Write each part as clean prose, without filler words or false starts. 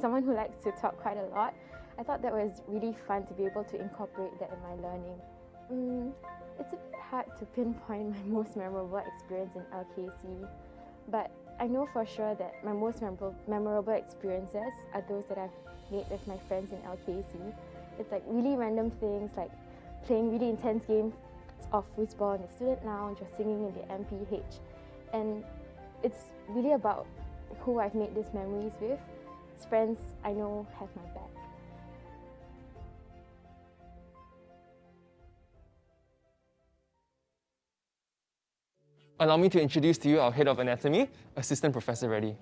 someone who likes to talk quite a lot, I thought that was really fun to be able to incorporate that in my learning. It's a bit hard to pinpoint my most memorable experience in LKC, but I know for sure that my most memorable experiences are those that I've made with my friends in LKC. It's like really random things like playing really intense games of football in the student lounge or singing in the MPH. And it's really about who I've made these memories with. It's friends I know have my back. Allow me to introduce to you our Head of Anatomy, Assistant Professor Reddy.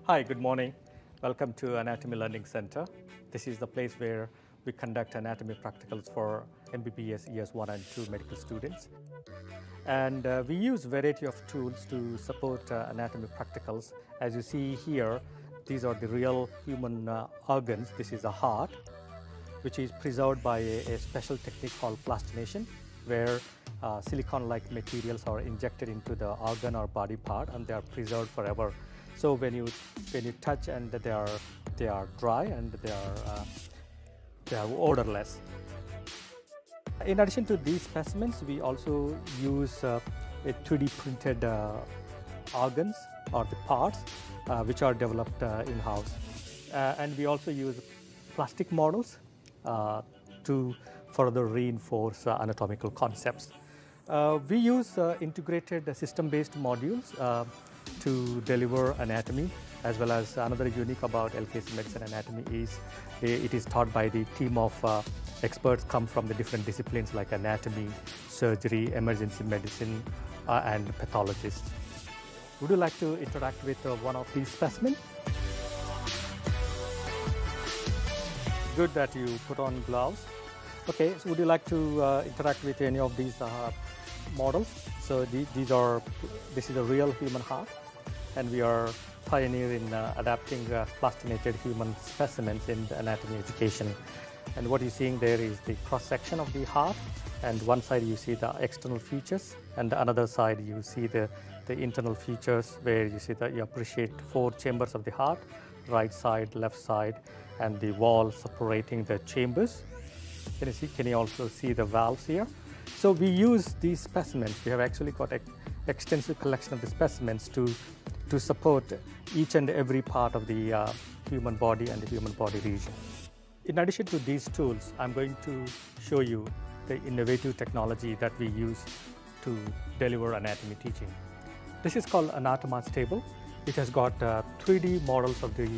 Hi, good morning. Welcome to Anatomy Learning Center. This is the place where we conduct anatomy practicals for MBBS Years 1 and 2 medical students. And we use a variety of tools to support anatomy practicals. As you see here, these are the real human organs. This is a heart, which is preserved by a special technique called plastination, where silicone-like materials are injected into the organ or body part, and they are preserved forever. So when you touch, and they are dry and they are odorless. In addition to these specimens, we also use a 3D printed organs or the parts which are developed in-house, and we also use plastic models to further reinforce anatomical concepts. We use integrated system-based modules to deliver anatomy, as well as another unique about LKCMedicine anatomy is it is taught by the team of experts come from the different disciplines like anatomy, surgery, emergency medicine, and pathologists. Would you like to interact with one of these specimens? Good that you put on gloves. Okay, so would you like to interact with any of these models? So this is a real human heart, and we are pioneer in adapting plastinated human specimens in the anatomy education. And what you're seeing there is the cross-section of the heart, and one side you see the external features, and the another side you see the internal features, where you see that you appreciate 4 chambers of the heart, right side, left side, and the wall separating the chambers. Can you also see the valves here? So we use these specimens. We have actually got an extensive collection of the specimens to support each and every part of the human body and the human body region. In addition to these tools, I'm going to show you the innovative technology that we use to deliver anatomy teaching. This is called Anatoma's table. It has got 3D models of the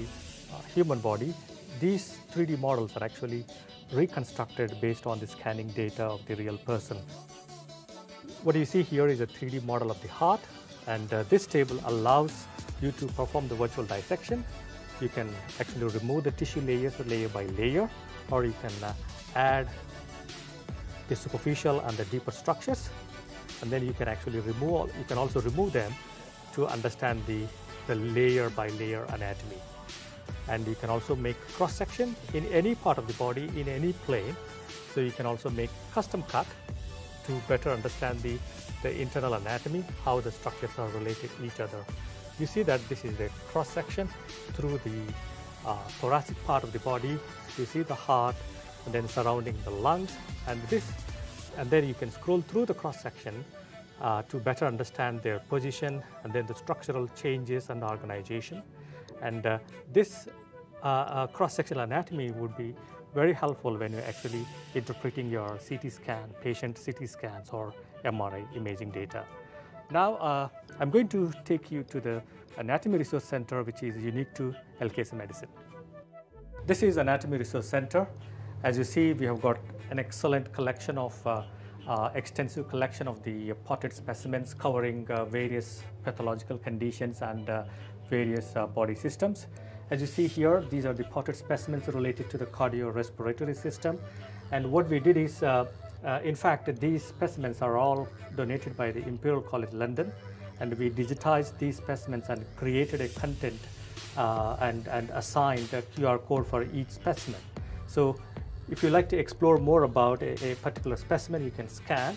human body. These 3D models are actually reconstructed based on the scanning data of the real person. What you see here is a 3D model of the heart, and this table allows you to perform the virtual dissection. You can actually remove the tissue layers layer by layer, or you can add the superficial and the deeper structures, and then you can actually also remove them to understand the layer by layer anatomy. And you can also make cross-section in any part of the body, in any plane. So you can also make custom cut to better understand the internal anatomy, how the structures are related to each other. You see that this is a cross-section through the thoracic part of the body. You see the heart, and then surrounding the lungs, and then you can scroll through the cross-section to better understand their position, and then the structural changes and organization. And this cross-sectional anatomy would be very helpful when you're actually interpreting your CT scan, patient CT scans or MRI imaging data. Now, I'm going to take you to the Anatomy Resource Center, which is unique to LKCMedicine. This is Anatomy Resource Center. As you see, we have got an excellent collection of extensive collection of the potted specimens covering various pathological conditions and various body systems. As you see here, these are the potted specimens related to the cardiorespiratory system. And what we did is, in fact, these specimens are all donated by the Imperial College London, and we digitized these specimens and created a content and assigned a QR code for each specimen. So if you like to explore more about a particular specimen, you can scan.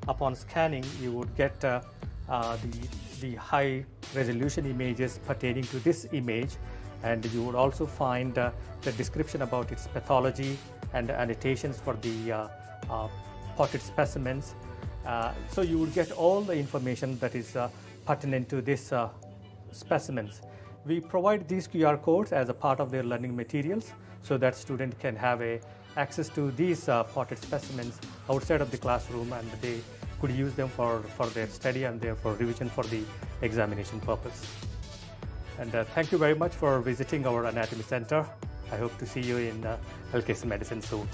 Upon scanning, you would get the high resolution images pertaining to this image, and you would also find the description about its pathology and annotations for the potted specimens. So you will get all the information that is pertinent to these specimens. We provide these QR codes as a part of their learning materials so that students can have access to these potted specimens outside of the classroom, and they could use them for their study and for revision for the examination purpose. And thank you very much for visiting our anatomy center. I hope to see you in LKCMedicine soon.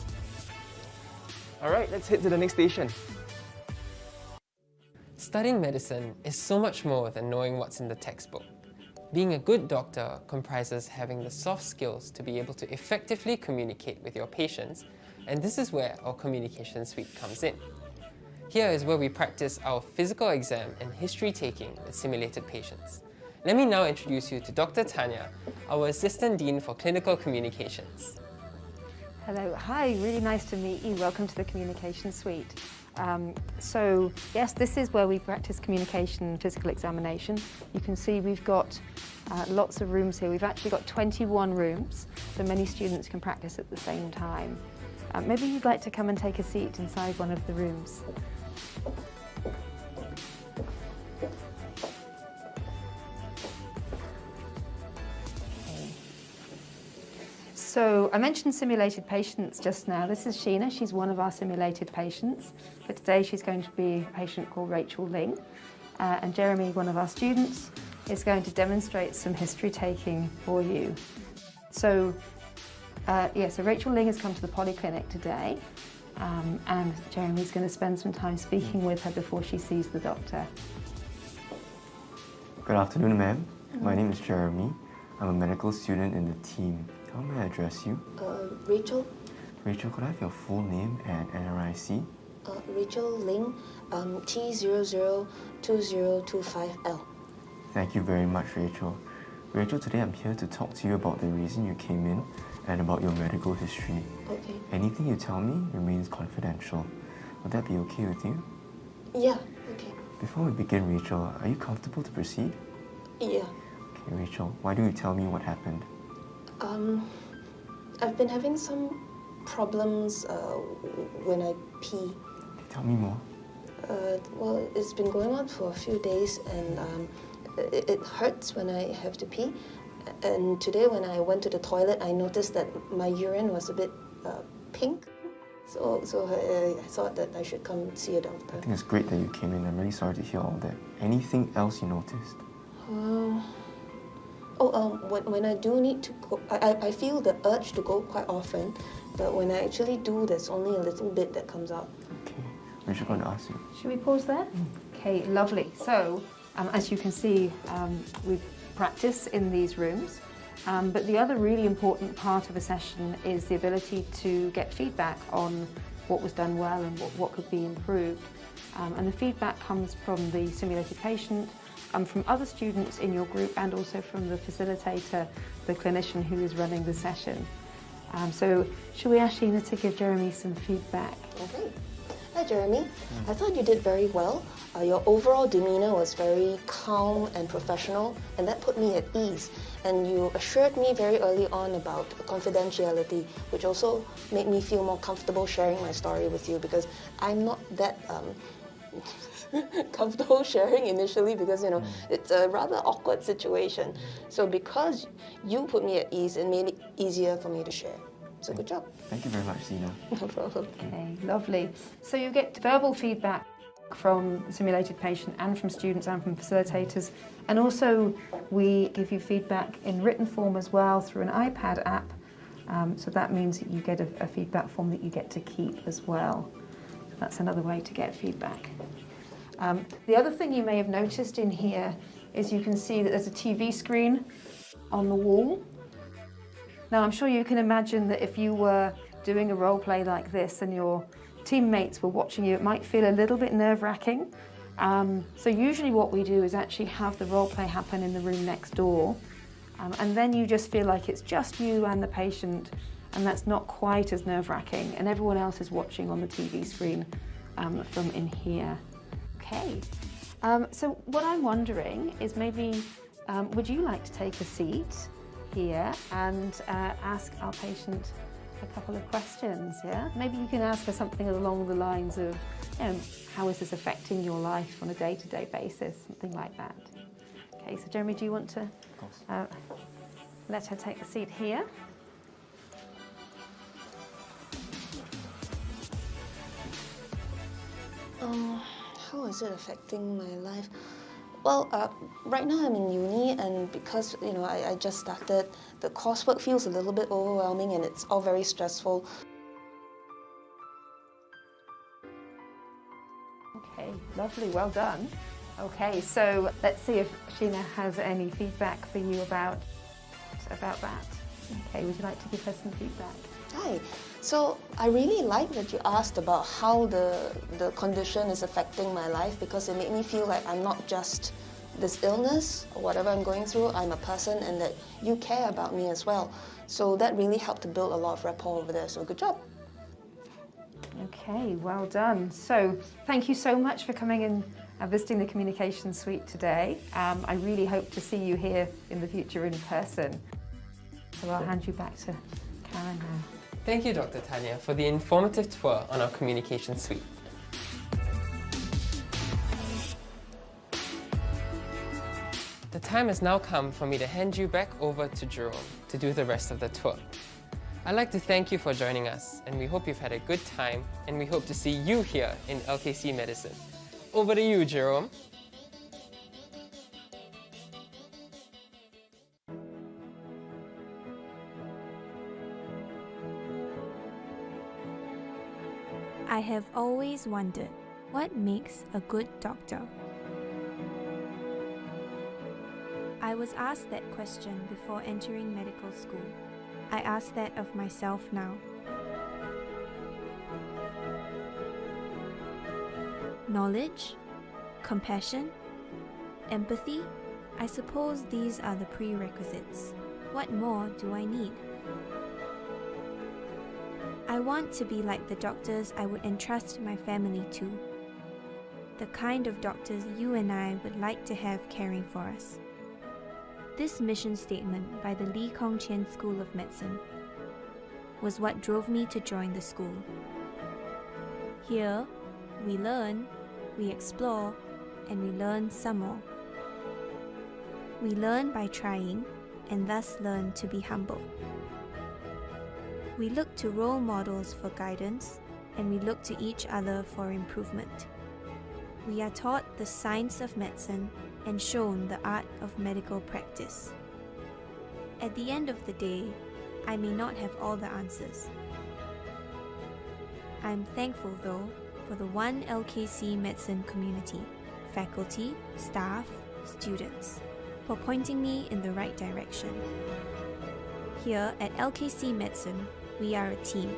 All right, let's head to the next station. Studying medicine is so much more than knowing what's in the textbook. Being a good doctor comprises having the soft skills to be able to effectively communicate with your patients, and this is where our communication suite comes in. Here is where we practice our physical exam and history taking with simulated patients. Let me now introduce you to Dr. Tanya, our Assistant Dean for Clinical Communications. Hello, hi, really nice to meet you. Welcome to the Communication Suite. So yes, this is where we practice communication and physical examination. You can see we've got lots of rooms here. We've actually got 21 rooms, so many students can practice at the same time. Maybe you'd like to come and take a seat inside one of the rooms. So I mentioned simulated patients just now. This is Sheena, she's one of our simulated patients, but today she's going to be a patient called Rachel Ling. And Jeremy, one of our students, is going to demonstrate some history taking for you. So, so Rachel Ling has come to the polyclinic today, and Jeremy's going to spend some time speaking with her before she sees the doctor. Good afternoon, ma'am. My name is Jeremy. I'm a medical student in the team. How may I address you? Rachel. Rachel, could I have your full name and NRIC? Rachel Ling, T002025L. Thank you very much, Rachel. Rachel, today I'm here to talk to you about the reason you came in and about your medical history. Okay. Anything you tell me remains confidential. Would that be okay with you? Yeah, okay. Before we begin, Rachel, are you comfortable to proceed? Yeah. Okay, Rachel, why don't you tell me what happened? I've been having some problems when I pee. Tell me more. Well, it's been going on for a few days, and it hurts when I have to pee. And today when I went to the toilet, I noticed that my urine was a bit pink. So I thought that I should come see a doctor. I think it's great that you came in. I'm really sorry to hear all that. Anything else you noticed? When I do need to go, I feel the urge to go quite often, but when I actually do, there's only a little bit that comes out. Okay, Rachel, I'm going to ask you. Should we pause there? Okay, lovely. So, as you can see, we practice in these rooms, but the other really important part of a session is the ability to get feedback on what was done well and what could be improved. And the feedback comes from the simulated patient, from other students in your group, and also from the facilitator, the clinician who is running the session. So should we ask Sheena to give Jeremy some feedback? Okay. Hi, Jeremy. I thought you did very well. Your overall demeanor was very calm and professional, and that put me at ease. And you assured me very early on about confidentiality, which also made me feel more comfortable sharing my story with you, because I'm not that comfortable sharing initially, because it's a rather awkward situation. So because you put me at ease, it made it easier for me to share. So good job. Thank you very much, Zina. No problem. Okay, lovely. So you get verbal feedback from the simulated patient and from students and from facilitators, and also we give you feedback in written form as well through an iPad app. So that means that you get a feedback form that you get to keep as well. That's another way to get feedback. The other thing you may have noticed in here is you can see that there's a TV screen on the wall. Now I'm sure you can imagine that if you were doing a role play like this and your teammates were watching you, it might feel a little bit nerve-wracking. So usually what we do is actually have the role play happen in the room next door, and then you just feel like it's just you and the patient, and that's not quite as nerve-wracking, and everyone else is watching on the TV screen from in here. Okay, so what I'm wondering is maybe would you like to take a seat here and ask our patient a couple of questions, yeah? Maybe you can ask her something along the lines of, how is this affecting your life on a day-to-day basis, something like that. Okay, so Jeremy, do you want to let her take the seat here? How is it affecting my life? Well, right now I'm in uni, and because I just started, the coursework feels a little bit overwhelming and it's all very stressful. Okay, lovely, well done. Okay, so let's see if Sheena has any feedback for you about that. Okay, would you like to give her some feedback? Hi. So I really like that you asked about how the condition is affecting my life, because it made me feel like I'm not just this illness or whatever I'm going through, I'm a person, and that you care about me as well. So that really helped to build a lot of rapport over there, so good job. Okay, well done. So thank you so much for coming and visiting the Communication Suite today. I really hope to see you here in the future in person. So I'll hand you back to Karen now. Thank you, Dr. Tanya, for the informative tour on our Communication Suite. The time has now come for me to hand you back over to Jerome to do the rest of the tour. I'd like to thank you for joining us, and we hope you've had a good time, and we hope to see you here in LKC Medicine. Over to you, Jerome. I have always wondered, what makes a good doctor? I was asked that question before entering medical school. I ask that of myself now. Knowledge, compassion, empathy, I suppose these are the prerequisites. What more do I need? I want to be like the doctors I would entrust my family to. The kind of doctors you and I would like to have caring for us. This mission statement by the Lee Kong Chian School of Medicine was what drove me to join the school. Here, we learn, we explore, and we learn some more. We learn by trying, and thus learn to be humble. We look to role models for guidance, and we look to each other for improvement. We are taught the science of medicine and shown the art of medical practice. At the end of the day, I may not have all the answers. I am thankful, though, for the one LKC Medicine community, faculty, staff, students, for pointing me in the right direction. Here at LKC Medicine, we are a team.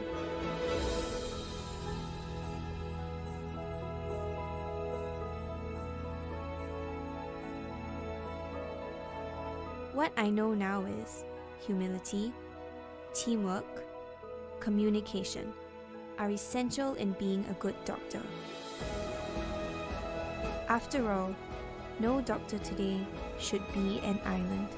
What I know now is humility, teamwork, communication are essential in being a good doctor. After all, no doctor today should be an island.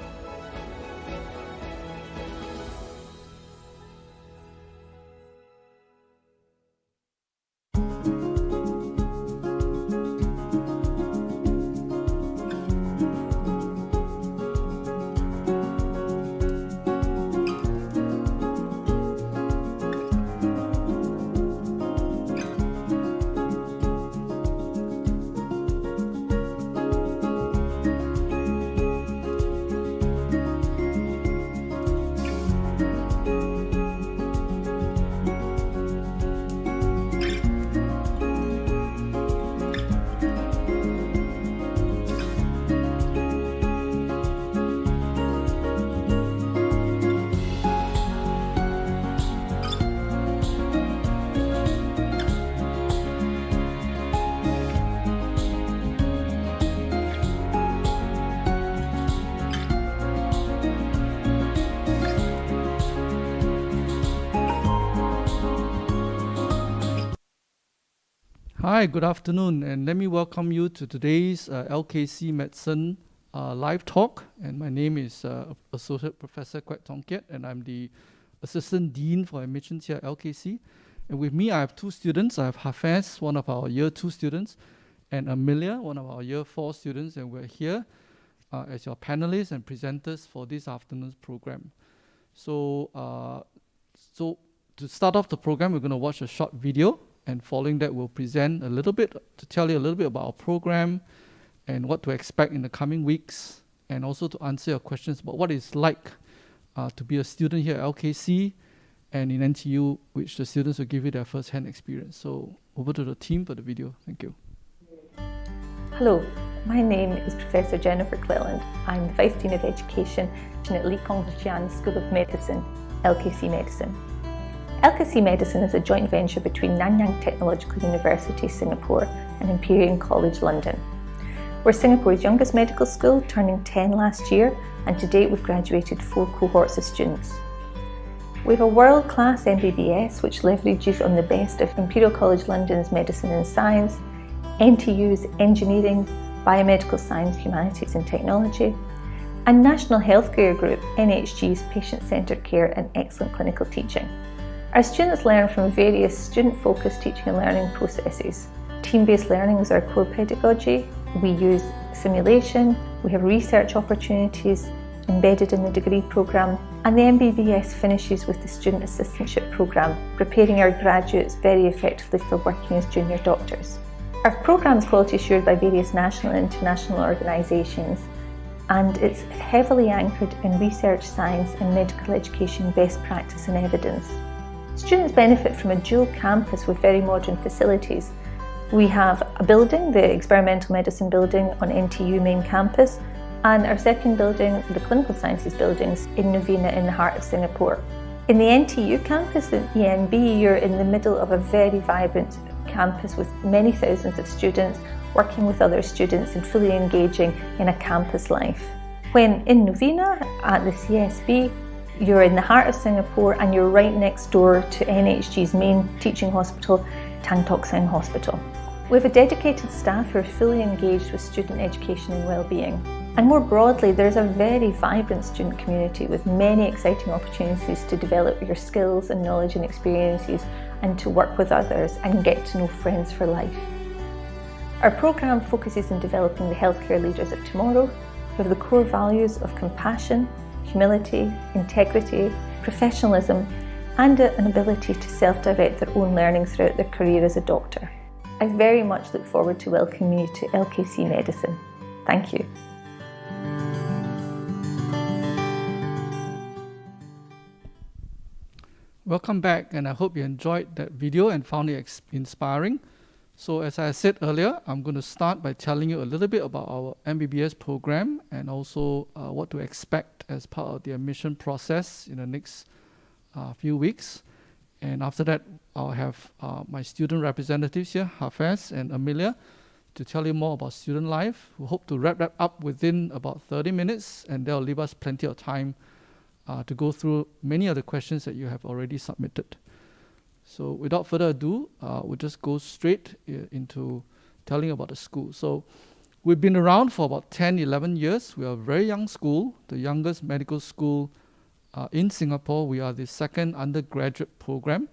Hi, good afternoon, and let me welcome you to today's LKC Medicine live talk. And my name is Associate Professor Kwek Tong Kiat, and I'm the Assistant Dean for Admissions here at LKC. And with me, I have two students. I have Hafez, one of our Year 2 students, and Amelia, one of our Year 4 students. And we're here as your panelists and presenters for this afternoon's program. So to start off the program, we're going to watch a short video, and following that, we'll present a little bit to tell you a little bit about our program and what to expect in the coming weeks, and also to answer your questions about what it's like to be a student here at LKC and in NTU, which the students will give you their first-hand experience. So over to the team for the video. Thank you. Hello, my name is Professor Jennifer Cleland. I'm the Vice Dean of Education at Lee Kong-Chian School of Medicine, LKCMedicine. LKCMedicine is a joint venture between Nanyang Technological University, Singapore and Imperial College London. We're Singapore's youngest medical school, turning 10 last year, and to date we've graduated 4 cohorts of students. We have a world-class MBBS which leverages on the best of Imperial College London's Medicine and Science, NTU's Engineering, Biomedical Science, Humanities and Technology, and National Healthcare Group, NHG's Patient-Centred Care and Excellent Clinical Teaching. Our students learn from various student-focused teaching and learning processes. Team-based learning is our core pedagogy. We use simulation, we have research opportunities embedded in the degree programme, and the MBBS finishes with the Student Assistantship programme, preparing our graduates very effectively for working as junior doctors. Our programme is quality assured by various national and international organisations, and it's heavily anchored in research, science and medical education best practice and evidence. Students benefit from a dual campus with very modern facilities. We have a building, the Experimental Medicine building on NTU main campus, and our second building, the Clinical Sciences buildings in Novena in the heart of Singapore. In the NTU campus at ENB, you're in the middle of a very vibrant campus with many thousands of students working with other students and fully engaging in a campus life. When in Novena at the CSB, you're in the heart of Singapore and you're right next door to NHG's main teaching hospital, Tan Tock Seng Hospital. We have a dedicated staff who are fully engaged with student education and well-being. And more broadly, there's a very vibrant student community with many exciting opportunities to develop your skills and knowledge and experiences and to work with others and get to know friends for life. Our programme focuses on developing the healthcare leaders of tomorrow who have the core values of compassion, humility, integrity, professionalism, and an ability to self-direct their own learning throughout their career as a doctor. I very much look forward to welcoming you to LKCMedicine. Thank you. Welcome back, and I hope you enjoyed that video and found it inspiring. So as I said earlier, I'm going to start by telling you a little bit about our MBBS program and also what to expect as part of the admission process in the next few weeks. And after that, I'll have my student representatives here, Hafez and Amelia, to tell you more about student life. We hope to wrap that up within about 30 minutes, and that'll leave us plenty of time to go through many of the questions that you have already submitted. So without further ado, we'll just go straight into telling about the school. So we've been around for about 10, 11 years. We are a very young school, the youngest medical school in Singapore. We are the second undergraduate program.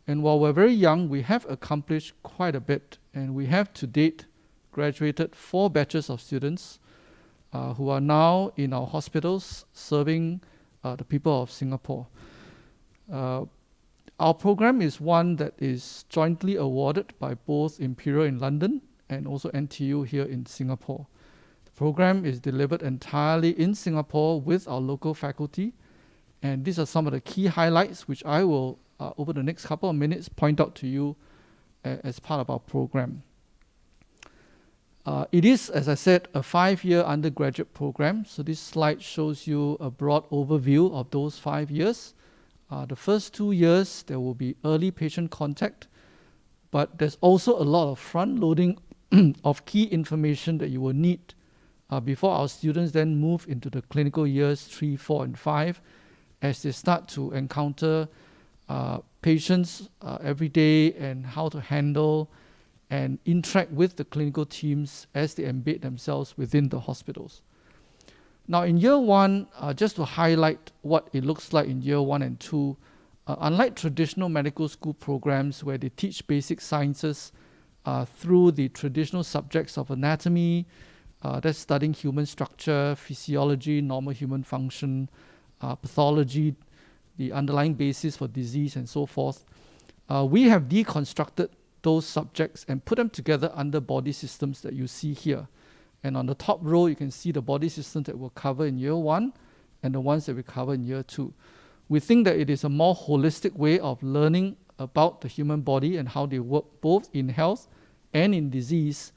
And while we're very young, we have accomplished quite a bit. And we have to date graduated 4 batches of students who are now in our hospitals serving the people of Singapore. Our program is one that is jointly awarded by both Imperial in London and also NTU here in Singapore. The program is delivered entirely in Singapore with our local faculty, and these are some of the key highlights which I will, over the next couple of minutes, point out to you as part of our program. It is, as I said, a 5-year undergraduate program, so this slide shows you a broad overview of those 5 years. The first 2 years, there will be early patient contact, but there's also a lot of front-loading of key information that you will need before our students then move into the clinical years 3, 4, and 5 as they start to encounter patients every day and how to handle and interact with the clinical teams as they embed themselves within the hospitals. Now in year 1, just to highlight what it looks like in year 1 and 2, unlike traditional medical school programs where they teach basic sciences through the traditional subjects of anatomy, that's studying human structure, physiology, normal human function, pathology, the underlying basis for disease and so forth, we have deconstructed those subjects and put them together under body systems that you see here. And on the top row, you can see the body systems that we'll cover in year 1 and the ones that we cover in year 2. We think that it is a more holistic way of learning about the human body and how they work both in health and in disease,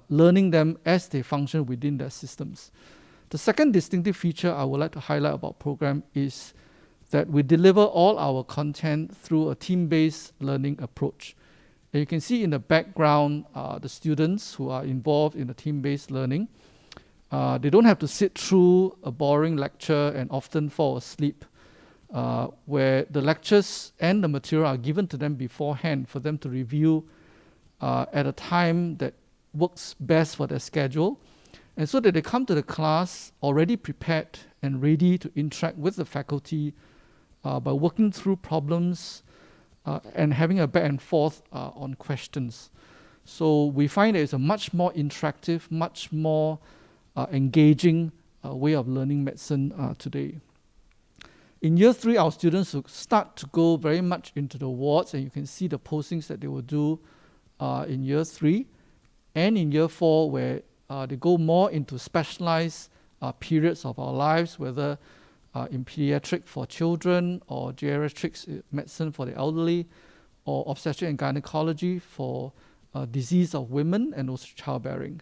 learning them as they function within their systems. The second distinctive feature I would like to highlight about program is that we deliver all our content through a team-based learning approach. And you can see in the background the students who are involved in the team-based learning. They don't have to sit through a boring lecture and often fall asleep, where the lectures and the material are given to them beforehand for them to review at a time that works best for their schedule, and so that they come to the class already prepared and ready to interact with the faculty by working through problems and having a back and forth on questions. So we find that it's a much more interactive, much more engaging way of learning medicine today. In year 3, our students will start to go very much into the wards, and you can see the postings that they will do in year 3 and in year 4, where they go more into specialized periods of our lives, whether in pediatric for children or geriatrics medicine for the elderly, or obstetrics and gynecology for disease of women and also childbearing.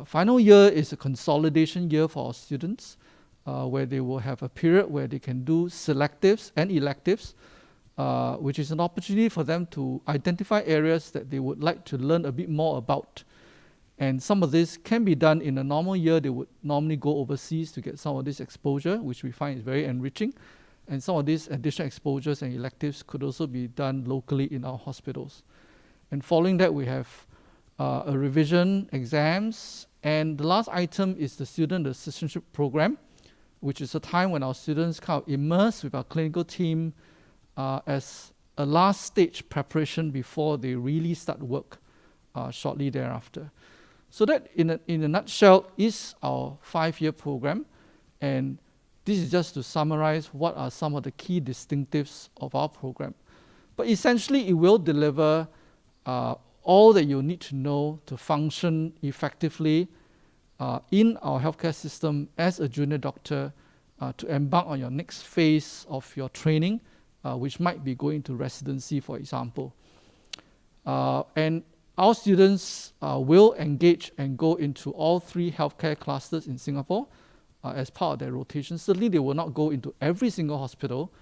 Final year is a consolidation year for our students, where they will have a period where they can do selectives and electives, which is an opportunity for them to identify areas that they would like to learn a bit more about. And some of this can be done in a normal year. They would normally go overseas to get some of this exposure, which we find is very enriching. And some of these additional exposures and electives could also be done locally in our hospitals. And following that, we have a revision, exams, and the last item is the student assistantship program, which is a time when our students kind of immerse with our clinical team as a last stage preparation before they really start work shortly thereafter. So that, in a nutshell, is our 5-year program. And this is just to summarize what are some of the key distinctives of our program. But essentially, it will deliver all that you need to know to function effectively in our healthcare system as a junior doctor to embark on your next phase of your training, which might be going to residency, for example. And our students will engage and go into all 3 healthcare clusters in Singapore as part of their rotation. Certainly, they will not go into every single hospital,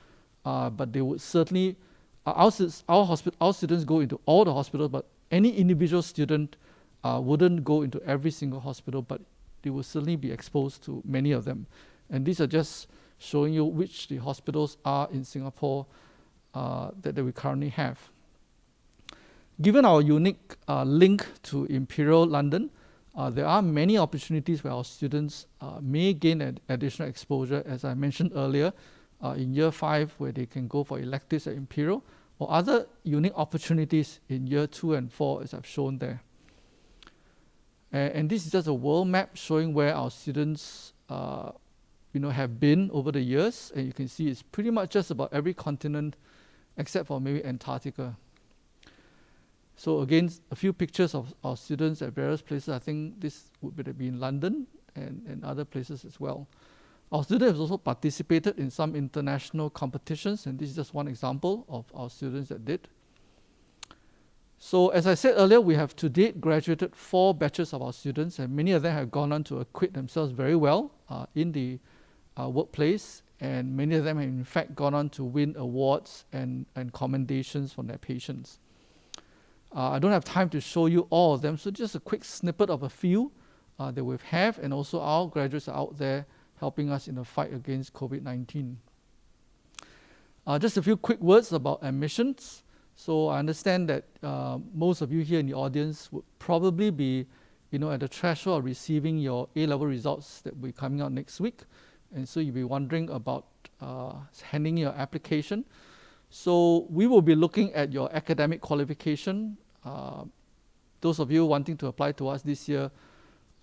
but they would certainly, our students go into all the hospitals, but any individual student wouldn't go into every single hospital, but they will certainly be exposed to many of them. And these are just showing you which the hospitals are in Singapore that we currently have. Given our unique link to Imperial London, there are many opportunities where our students may gain additional exposure, as I mentioned earlier, in year 5, where they can go for electives at Imperial, or other unique opportunities in year 2 and 4, as I've shown there. And this is just a world map showing where our students have been over the years, and you can see it's pretty much just about every continent except for maybe Antarctica. So again, a few pictures of our students at various places. I think this would be in London and other places as well. Our students have also participated in some international competitions, and this is just one example of our students that did. So as I said earlier, we have to date graduated 4 batches of our students, and many of them have gone on to acquit themselves very well in the workplace, and many of them have in fact gone on to win awards and commendations from their patients. I don't have time to show you all of them, so just a quick snippet of a few that we have, and also our graduates are out there helping us in the fight against COVID-19. Just a few quick words about admissions. So I understand that most of you here in the audience would probably be at the threshold of receiving your A-level results that will be coming out next week. And so you'll be wondering about handing your application. So we will be looking at your academic qualification. Those of you wanting to apply to us this year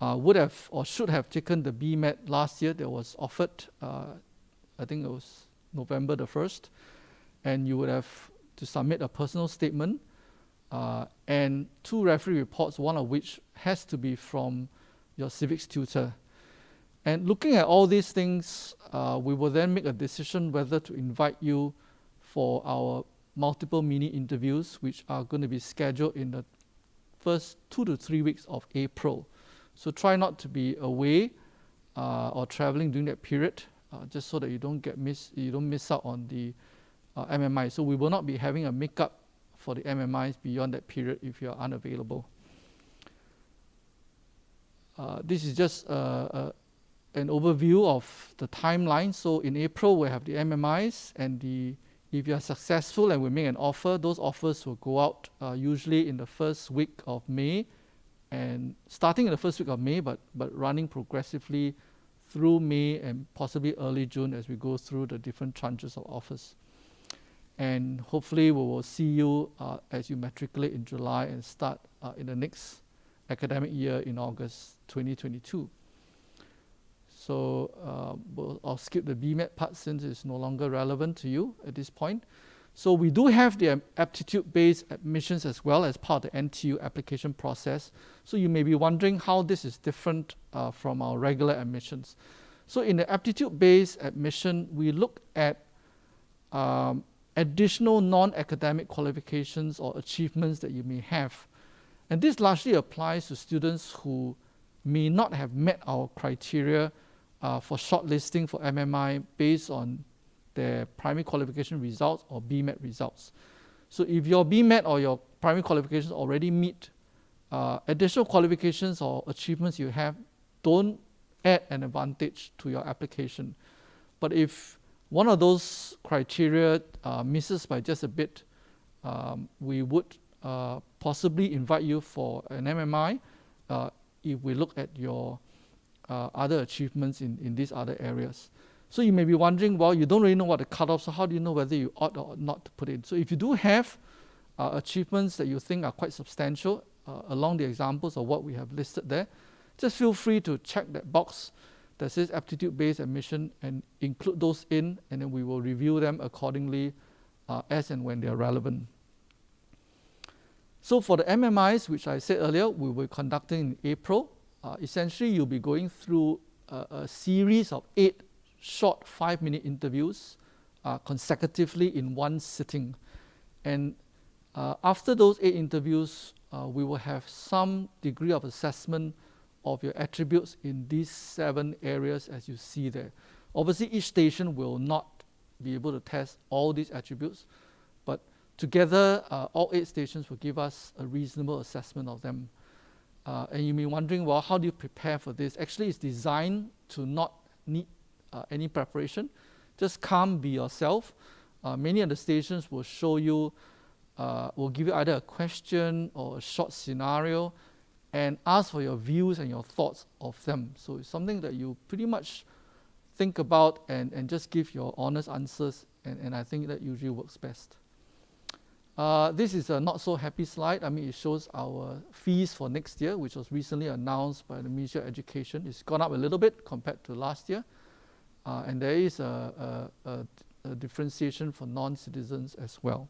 would have or should have taken the BMed last year that was offered, I think it was November the 1st. And you would have to submit a personal statement and 2 referee reports, one of which has to be from your civics tutor. And looking at all these things, we will then make a decision whether to invite you for our multiple mini interviews, which are going to be scheduled in the first 2 to 3 weeks of April. So try not to be away or traveling during that period, just so that you don't miss out on the MMI. So we will not be having a makeup for the MMIs beyond that period if you are unavailable. This is just an overview of the timeline. So in April, we have the MMIs, and if you are successful and we make an offer, those offers will go out usually in the first week of May, and starting in the first week of May, but running progressively through May and possibly early June as we go through the different tranches of offers. And hopefully we will see you as you matriculate in July and start in the next academic year in August 2022. So I'll skip the BMed part since it's no longer relevant to you at this point. So we do have the aptitude-based admissions as well as part of the NTU application process. So you may be wondering how this is different from our regular admissions. So in the aptitude-based admission, we look at additional non-academic qualifications or achievements that you may have. And this largely applies to students who may not have met our criteria for shortlisting for MMI based on their primary qualification results or BMed results. So if your BMed or your primary qualifications already meet, additional qualifications or achievements you have don't add an advantage to your application. But if one of those criteria misses by just a bit, we would possibly invite you for an MMI if we look at your other achievements in these other areas. So you may be wondering, well, you don't really know what the cutoffs are, so how do you know whether you ought or not to put in? So if you do have achievements that you think are quite substantial along the examples of what we have listed there, just feel free to check that box that says aptitude-based admission and include those in, and then we will review them accordingly as and when they are relevant. So for the MMIs, which I said earlier, we will be conducting in April. Essentially, you'll be going through a series of 8 short 5-minute interviews consecutively in one sitting. And after those 8 interviews, we will have some degree of assessment of your attributes in these 7 areas as you see there. Obviously, each station will not be able to test all these attributes, but together, all 8 stations will give us a reasonable assessment of them. And you may be wondering, well, how do you prepare for this? Actually, it's designed to not need any preparation. Just come, be yourself. Many of the stations will show you, will give you either a question or a short scenario and ask for your views and your thoughts of them. So it's something that you pretty much think about and just give your honest answers, and I think that usually works best. This is a not so happy slide. I mean, it shows our fees for next year, which was recently announced by the Ministry of Education. It's gone up a little bit compared to last year. And there is a differentiation for non-citizens as well.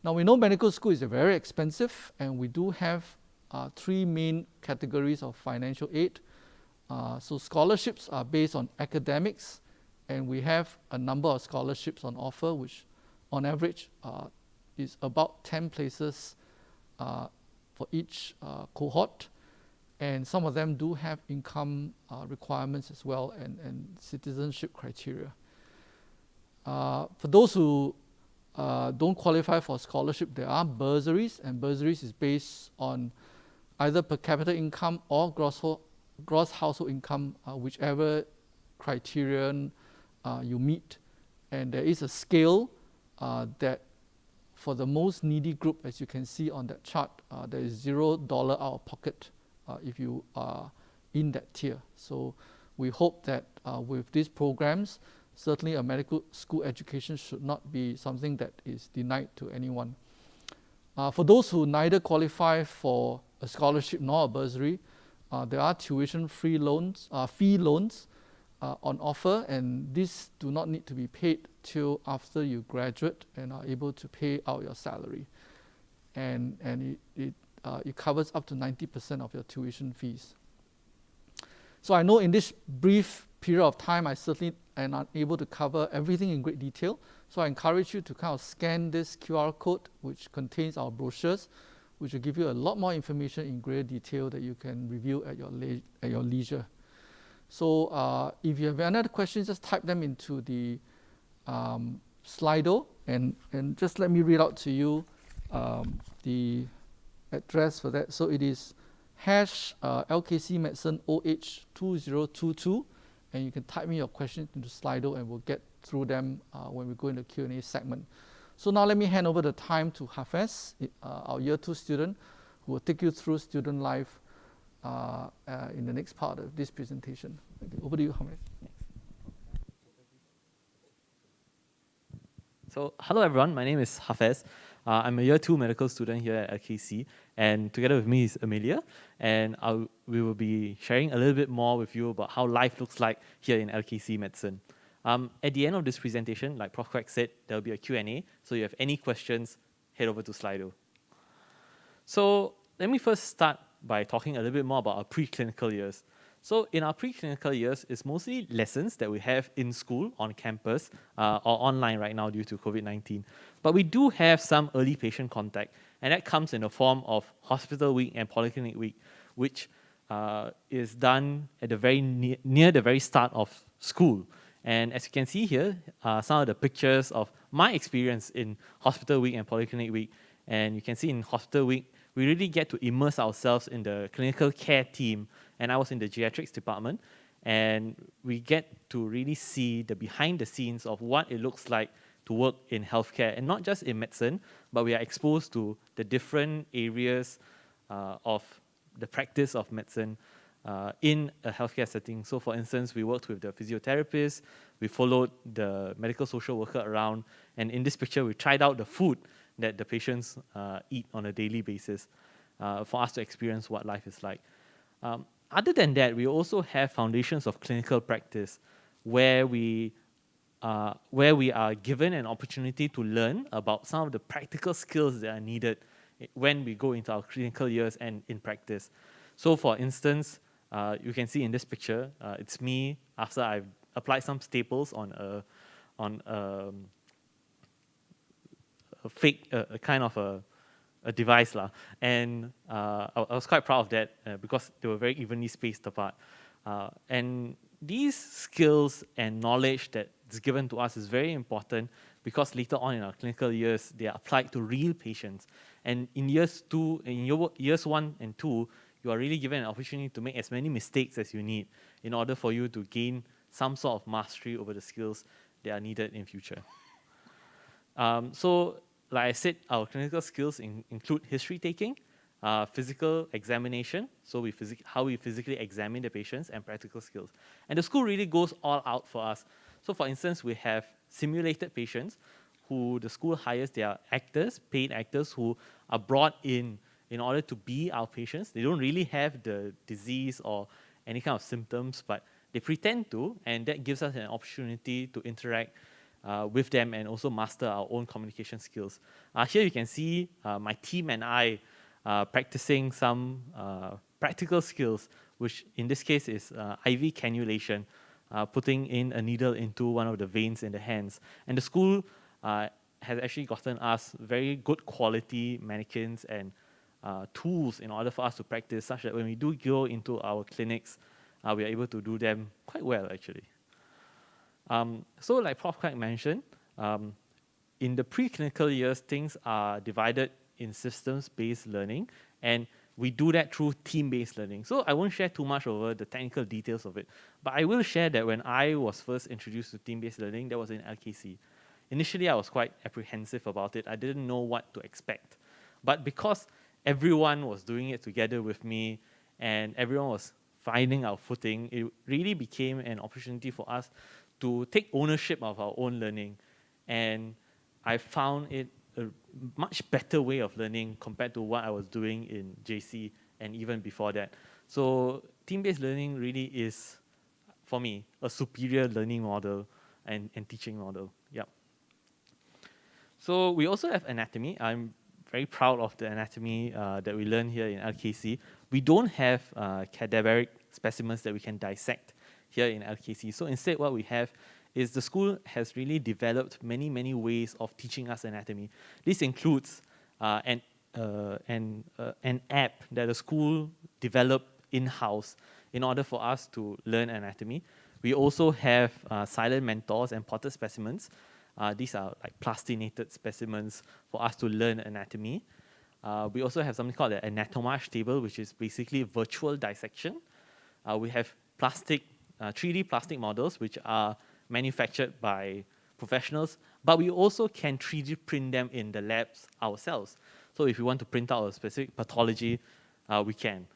Now, we know medical school is very expensive, and we do have 3 main categories of financial aid. So scholarships are based on academics, and we have a number of scholarships on offer, which on average is about 10 places for each cohort. And some of them do have income requirements as well and citizenship criteria. For those who don't qualify for scholarship, there are bursaries, and bursaries is based on either per capita income or gross household income, whichever criterion you meet. And there is a scale that for the most needy group, as you can see on that chart, there is $0 out of pocket if you are in that tier. So we hope that with these programs, certainly a medical school education should not be something that is denied to anyone. For those who neither qualify for a scholarship nor a bursary, there are tuition-free loans, fee loans on offer, and these do not need to be paid till after you graduate and are able to pay out your salary. And it covers up to 90% of your tuition fees. So I know in this brief period of time, I certainly am unable to cover everything in great detail. So I encourage you to kind of scan this QR code, which contains our brochures, which will give you a lot more information in greater detail that you can review at your leisure. So if you have any other questions, just type them into the Slido, and just let me read out to you the address for that. So it is #LKCMedicine OH2022, and you can type in your questions into Slido, and we'll get through them when we go into the Q&A segment. So now let me hand over the time to Hafez, our Year 2 student, who will take you through student life in the next part of this presentation. Okay, over to you, Hafez. So, hello everyone, my name is Hafez. I'm a Year 2 medical student here at LKC, and together with me is Amelia, and we will be sharing a little bit more with you about how life looks like here in LKC Medicine. At the end of this presentation, like Prof. Quack said, there will be a Q&A, so if you have any questions, head over to Slido. So let me first start by talking a little bit more about our preclinical years. So in our preclinical years, it's mostly lessons that we have in school, on campus, or online right now due to COVID-19. But we do have some early patient contact, and that comes in the form of hospital week and polyclinic week, which is done at the very near the very start of school. And as you can see here, some of the pictures of my experience in hospital week and polyclinic week. And you can see in hospital week, we really get to immerse ourselves in the clinical care team, and I was in the geriatrics department, and we get to really see the behind the scenes of what it looks like to work in healthcare, and not just in medicine, but we are exposed to the different areas of the practice of medicine in a healthcare setting. So for instance, we worked with the physiotherapist, we followed the medical social worker around, and in this picture, we tried out the food that the patients eat on a daily basis for us to experience what life is like. Other than that, we also have foundations of clinical practice where we are given an opportunity to learn about some of the practical skills that are needed when we go into our clinical years and in practice. So for instance, you can see in this picture, it's me after I've applied some staples on a fake, kind of a device lah, and I was quite proud of that because they were very evenly spaced apart. And these skills and knowledge that's given to us is very important because later on in our clinical years, they are applied to real patients. And in years 1 and 2, you are really given an opportunity to make as many mistakes as you need in order for you to gain some sort of mastery over the skills that are needed in future. So, like I said, our clinical skills include history taking, physical examination, so how we physically examine the patients, and practical skills. And the school really goes all out for us. So for instance, we have simulated patients who the school hires. They are actors, paid actors, who are brought in order to be our patients. They don't really have the disease or any kind of symptoms, but they pretend to, and that gives us an opportunity to interact with them and also master our own communication skills. Here you can see my team and I practicing some practical skills, which in this case is IV cannulation, putting in a needle into one of the veins in the hands. And the school has actually gotten us very good quality mannequins and tools in order for us to practice, such that when we do go into our clinics, we are able to do them quite well actually. So like Prof. Quack mentioned, in the preclinical years, things are divided in systems-based learning, and we do that through team-based learning. So I won't share too much over the technical details of it, but I will share that when I was first introduced to team-based learning, that was in LKC. Initially, I was quite apprehensive about it. I didn't know what to expect. But because everyone was doing it together with me, and everyone was finding our footing, it really became an opportunity for us to take ownership of our own learning. And I found it a much better way of learning compared to what I was doing in JC and even before that. So team-based learning really is, for me, a superior learning model and teaching model. Yep. So we also have anatomy. I'm very proud of the anatomy that we learn here in LKC. We don't have cadaveric specimens that we can dissect here in LKC. So instead what we have is the school has really developed many, many ways of teaching us anatomy. This includes an app that the school developed in-house in order for us to learn anatomy. We also have silent mentors and potted specimens. These are like plastinated specimens for us to learn anatomy. We also have something called the anatomage table, which is basically virtual dissection. We have 3D plastic models, which are manufactured by professionals, but we also can 3D print them in the labs ourselves. So if you want to print out a specific pathology, we can.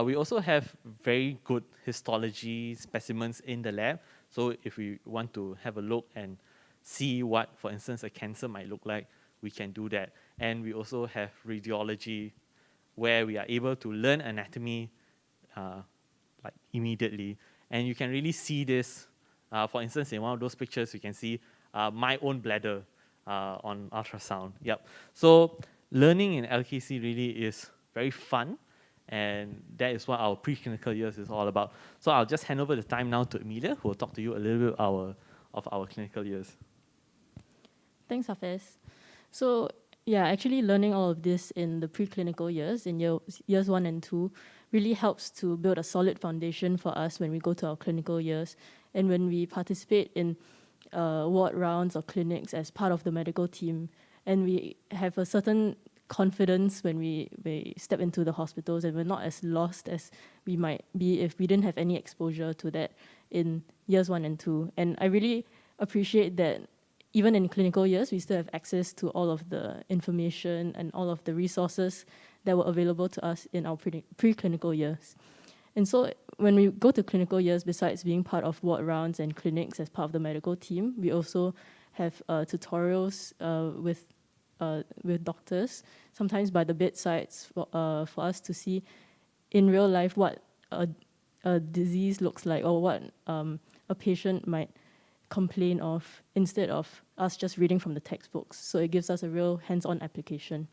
We also have very good histology specimens in the lab. So if we want to have a look and see what, for instance, a cancer might look like, we can do that. And we also have radiology, where we are able to learn anatomy like immediately. And you can really see this. For instance, in one of those pictures, you can see my own bladder on ultrasound. Yep. So learning in LKC really is very fun, and that is what our preclinical years is all about. So I'll just hand over the time now to Amelia, who will talk to you a little bit of our clinical years. Thanks, Hafez. So yeah, actually learning all of this in the preclinical years, in years 1 and 2, really helps to build a solid foundation for us when we go to our clinical years. And when we participate in ward rounds or clinics as part of the medical team, and we have a certain confidence when we step into the hospitals, and we're not as lost as we might be if we didn't have any exposure to that in years 1 and 2. And I really appreciate that even in clinical years, we still have access to all of the information and all of the resources that were available to us in our preclinical years. And so when we go to clinical years, besides being part of ward rounds and clinics as part of the medical team, we also have tutorials with doctors, sometimes by the bedsides, for us to see in real life what a disease looks like, or what a patient might complain of, instead of us just reading from the textbooks. So it gives us a real hands-on application.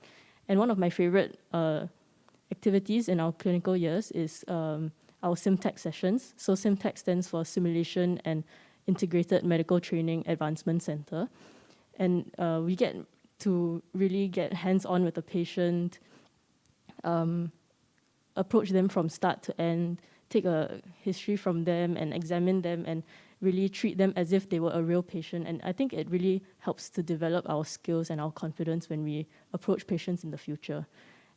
And one of my favorite activities in our clinical years is our SimTech sessions. So SimTech stands for Simulation and Integrated Medical Training Advancement Center. And we get to really get hands-on with the patient, approach them from start to end, take a history from them and examine them and really treat them as if they were a real patient. And I think it really helps to develop our skills and our confidence when we approach patients in the future.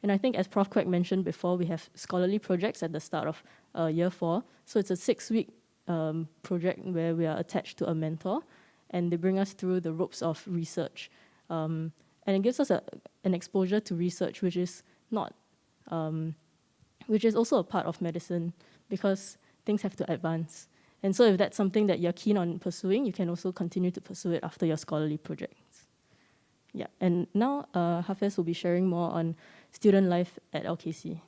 And I think, as Prof. Quek mentioned before, we have scholarly projects at the start of year 4. So it's a 6-week project where we are attached to a mentor, and they bring us through the ropes of research. And it gives us an exposure to research, which is not, which is also a part of medicine, because things have to advance. And so if that's something that you're keen on pursuing, you can also continue to pursue it after your scholarly projects. Yeah, and now Hafez will be sharing more on student life at LKC.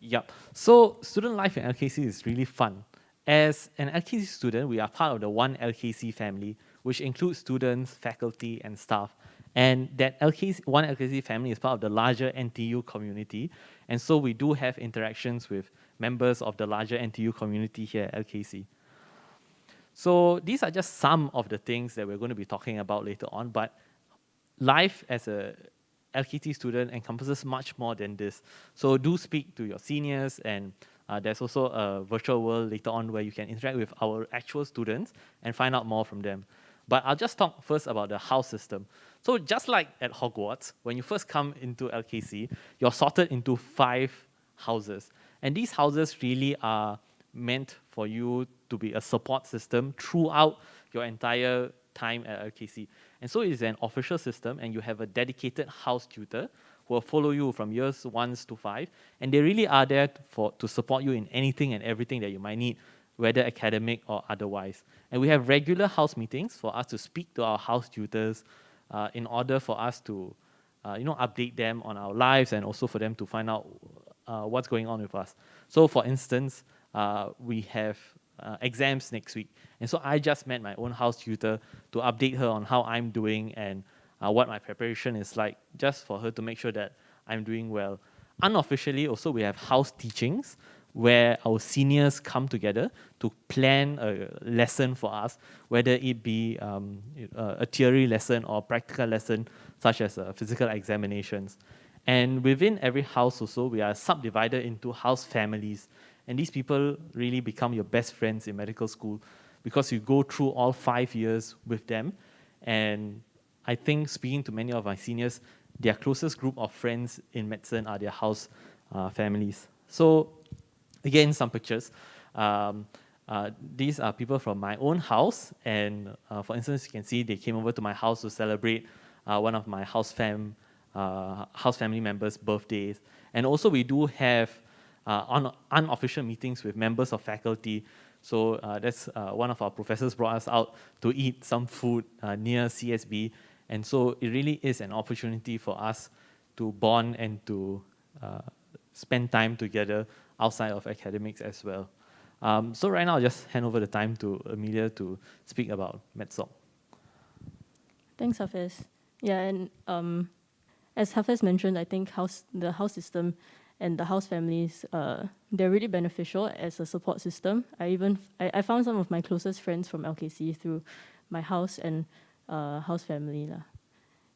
Yep. So student life at LKC is really fun. As an LKC student, we are part of the One LKC family, which includes students, faculty, and staff. And that One LKC family is part of the larger NTU community. And so we do have interactions with members of the larger NTU community here at LKC. So these are just some of the things that we're going to be talking about later on, but life as a LKC student encompasses much more than this. So do speak to your seniors, and there's also a virtual world later on where you can interact with our actual students and find out more from them. But I'll just talk first about the house system. So just like at Hogwarts, when you first come into LKC, you're sorted into 5 houses. And these houses really are meant for you to be a support system throughout your entire time at LKC. And so it's an official system, and you have a dedicated house tutor who will follow you from years 1 to 5, and they really are there to support you in anything and everything that you might need, whether academic or otherwise. And we have regular house meetings for us to speak to our house tutors in order for us to update them on our lives and also for them to find out what's going on with us. So for instance, we have exams next week. And so I just met my own house tutor to update her on how I'm doing and what my preparation is like, just for her to make sure that I'm doing well. Unofficially, also, we have house teachings where our seniors come together to plan a lesson for us, whether it be a theory lesson or practical lesson, such as physical examinations. And within every house also, we are subdivided into house families. And these people really become your best friends in medical school because you go through all 5 years with them. And I think, speaking to many of my seniors, their closest group of friends in medicine are their house families. So again, some pictures. These are people from my own house. And for instance, you can see they came over to my house to celebrate one of my house family members' birthdays. And also we do have unofficial meetings with members of faculty. So that's one of our professors brought us out to eat some food near CSB. And so it really is an opportunity for us to bond and to spend time together outside of academics as well. So right now, I'll just hand over the time to Amelia to speak about MedSoc. Thanks, Hafiz. Yeah, and as Hafiz mentioned, I think the house system and the house families, they're really beneficial as a support system. I found some of my closest friends from LKC through my house and house family.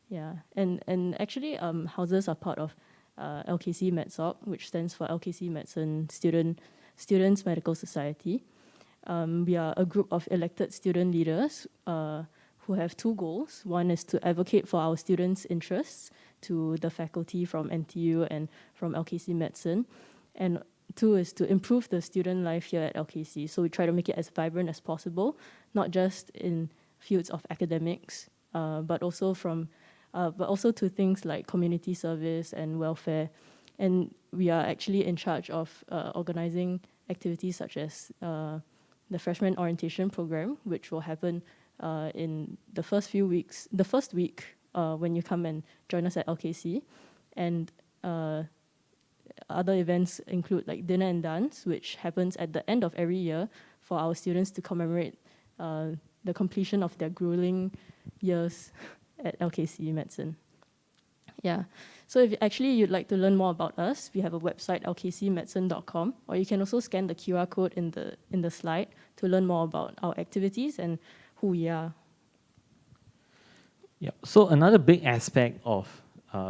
Yeah, and actually houses are part of LKC MedSoc, which stands for LKC Medicine Students Medical Society. We are a group of elected student leaders who have two goals. One is to advocate for our students' interests to the faculty from NTU and from LKC Medicine. And two is to improve the student life here at LKC. So we try to make it as vibrant as possible, not just in fields of academics, but also to things like community service and welfare. And we are actually in charge of organizing activities such as the freshman orientation program, which will happen in the first week when you come and join us at LKC. And other events include like dinner and dance, which happens at the end of every year for our students to commemorate the completion of their grueling years at LKC Medicine. Yeah, so if you'd like to learn more about us, we have a website, lkcmedicine.com, or you can also scan the QR code in the slide to learn more about our activities and who we are. Yeah. So another big aspect of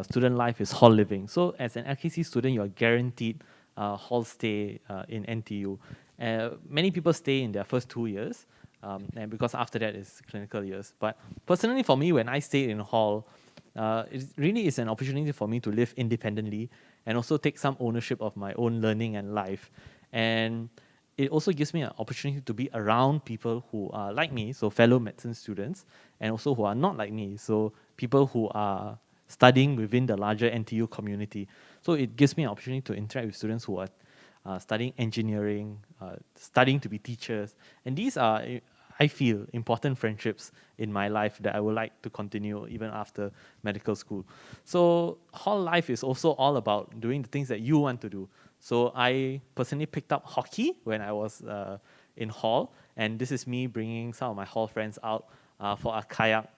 student life is hall living. So as an LKC student, you are guaranteed hall stay in NTU. Many people stay in their first 2 years, and because after that is clinical years. But personally, for me, when I stayed in hall, it really is an opportunity for me to live independently and also take some ownership of my own learning and life. And it also gives me an opportunity to be around people who are like me, so fellow medicine students, and also who are not like me, so people who are studying within the larger NTU community. So it gives me an opportunity to interact with students who are studying engineering, studying to be teachers. And these are, I feel, important friendships in my life that I would like to continue even after medical school. So hall life is also all about doing the things that you want to do. So I personally picked up hockey when I was in hall, and this is me bringing some of my hall friends out for a kayak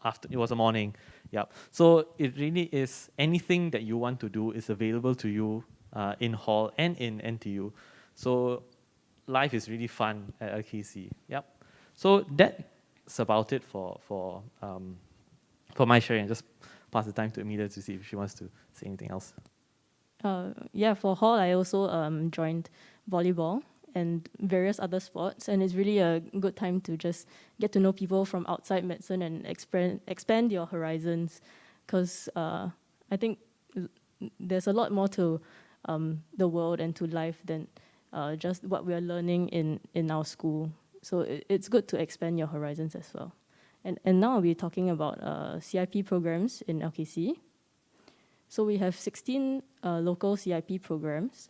after, it was a morning. Yep. So it really is anything that you want to do is available to you in hall and in NTU. So life is really fun at LKC. Yep. So that's about it for my sharing. Just pass the time to Amelia to see if she wants to say anything else. Yeah, for hall, I also joined volleyball and various other sports, and it's really a good time to just get to know people from outside medicine and expand your horizons, because I think there's a lot more to the world and to life than just what we are learning in our school. So it's good to expand your horizons as well. And now we'll be talking about CIP programs in LKC. So we have 16 local CIP programs.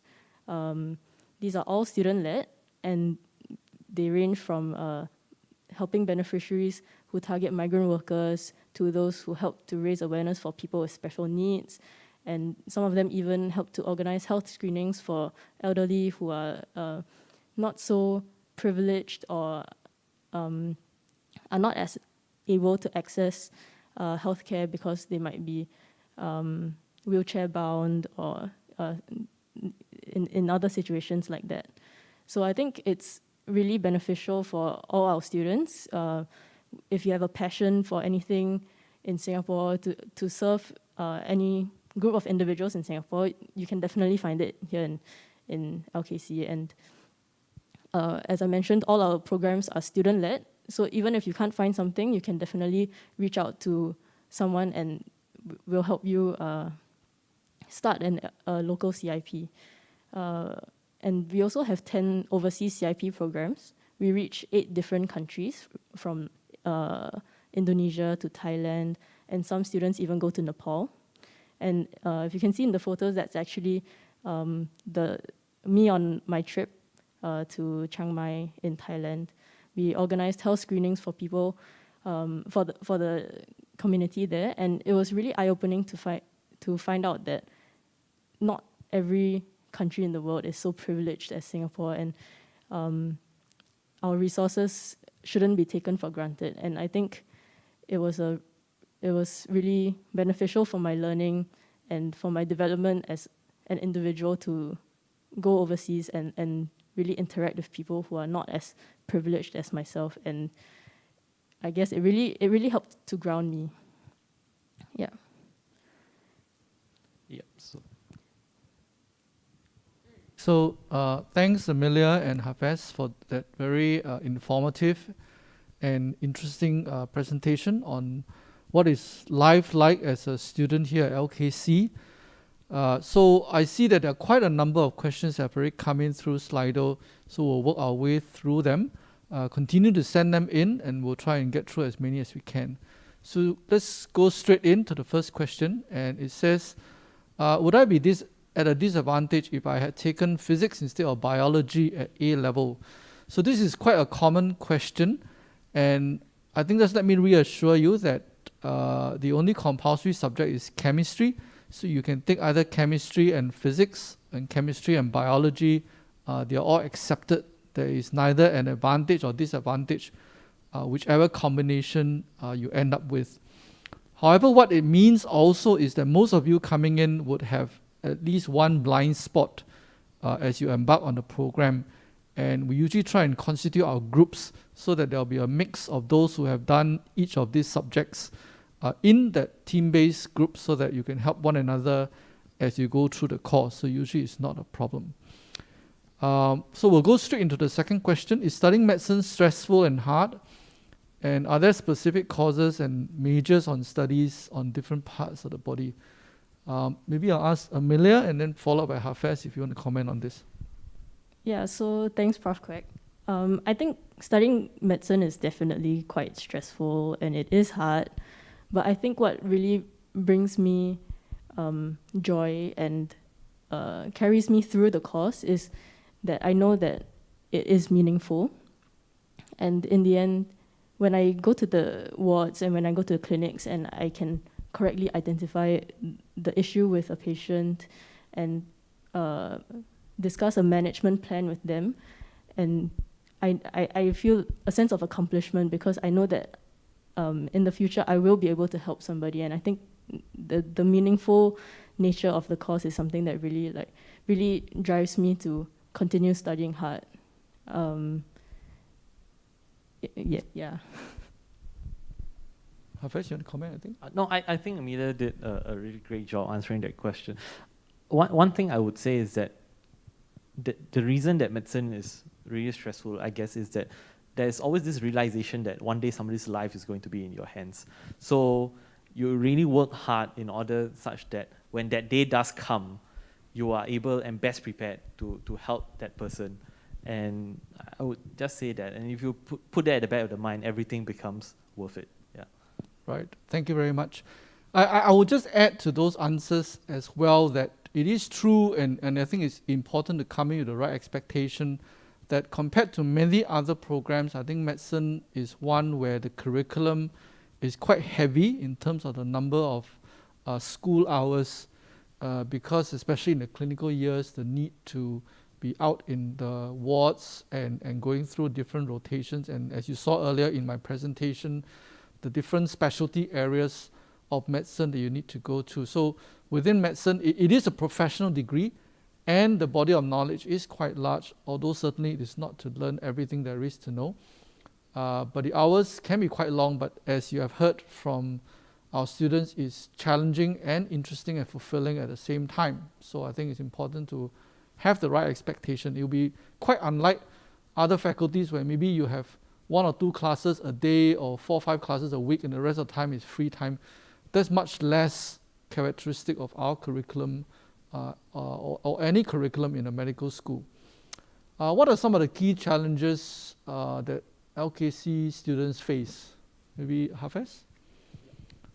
These are all student-led, and they range from helping beneficiaries who target migrant workers to those who help to raise awareness for people with special needs. And some of them even help to organize health screenings for elderly who are not so privileged or are not as able to access healthcare because they might be wheelchair bound or in other situations like that. So I think it's really beneficial for all our students. If you have a passion for anything in Singapore to serve any group of individuals in Singapore, you can definitely find it here in LKC. And as I mentioned, all our programs are student-led. So even if you can't find something, you can definitely reach out to someone and we'll help you start a local CIP. And we also have 10 overseas CIP programs. We reach 8 different countries from Indonesia to Thailand, and some students even go to Nepal. And if you can see in the photos, that's actually me on my trip to Chiang Mai in Thailand. We organized health screenings for people, for the community there, and it was really eye-opening to find out that not every country in the world is so privileged as Singapore, and our resources shouldn't be taken for granted. And I think it was really beneficial for my learning and for my development as an individual to go overseas and really interact with people who are not as privileged as myself. And I guess it really helped to ground me. Yeah. Yeah. So thanks, Amelia and Hafez, for that very informative and interesting presentation on what is life like as a student here at LKC. So I see that there are quite a number of questions that have already come in through Slido, so we'll work our way through them. Continue to send them in, and we'll try and get through as many as we can. So let's go straight into the first question, and it says, would I be at a disadvantage if I had taken physics instead of biology at A level? So this is quite a common question, and I think just let me reassure you that the only compulsory subject is chemistry. So you can take either chemistry and physics, and chemistry and biology. They are all accepted. There is neither an advantage or disadvantage, whichever combination you end up with. However, what it means also is that most of you coming in would have at least one blind spot as you embark on the program. And we usually try and constitute our groups so that there'll be a mix of those who have done each of these subjects in that team-based group so that you can help one another as you go through the course. So usually it's not a problem. So we'll go straight into the second question. Is studying medicine stressful and hard? And are there specific causes and majors on studies on different parts of the body? Maybe I'll ask Amelia and then followed by Hafez if you want to comment on this. Yeah, so thanks, Prof. Quek. I think studying medicine is definitely quite stressful and it is hard. But I think what really brings me joy and carries me through the course is that I know that it is meaningful. And in the end, when I go to the wards and when I go to the clinics and I can correctly identify the issue with a patient and discuss a management plan with them, and I feel a sense of accomplishment because I know that in the future I will be able to help somebody. And I think the meaningful nature of the course is something that really drives me to continue studying hard. Yeah. Hafez, you want to comment, I think? No, I think Amelia did a really great job answering that question. One thing I would say is that the reason that medicine is really stressful, I guess, is that there's always this realization that one day somebody's life is going to be in your hands. So you really work hard in order such that when that day does come, you are able and best prepared to help that person. And I would just say that. And if you put that at the back of the mind, everything becomes worth it. Yeah. Right. Thank you very much. I would just add to those answers as well that it is true, and I think it's important to come in with the right expectation that compared to many other programs, I think medicine is one where the curriculum is quite heavy in terms of the number of school hours, because especially in the clinical years, the need to be out in the wards and going through different rotations. And as you saw earlier in my presentation, the different specialty areas of medicine that you need to go to. So within medicine, it is a professional degree, and the body of knowledge is quite large, although certainly it is not to learn everything there is to know. But the hours can be quite long, but as you have heard from our students, it's challenging and interesting and fulfilling at the same time. So I think it's important to have the right expectation. It will be quite unlike other faculties where maybe you have 1 or 2 classes a day or 4 or 5 classes a week and the rest of the time is free time. That's much less characteristic of our curriculum or any curriculum in a medical school. What are some of the key challenges that LKC students face? Maybe Hafez?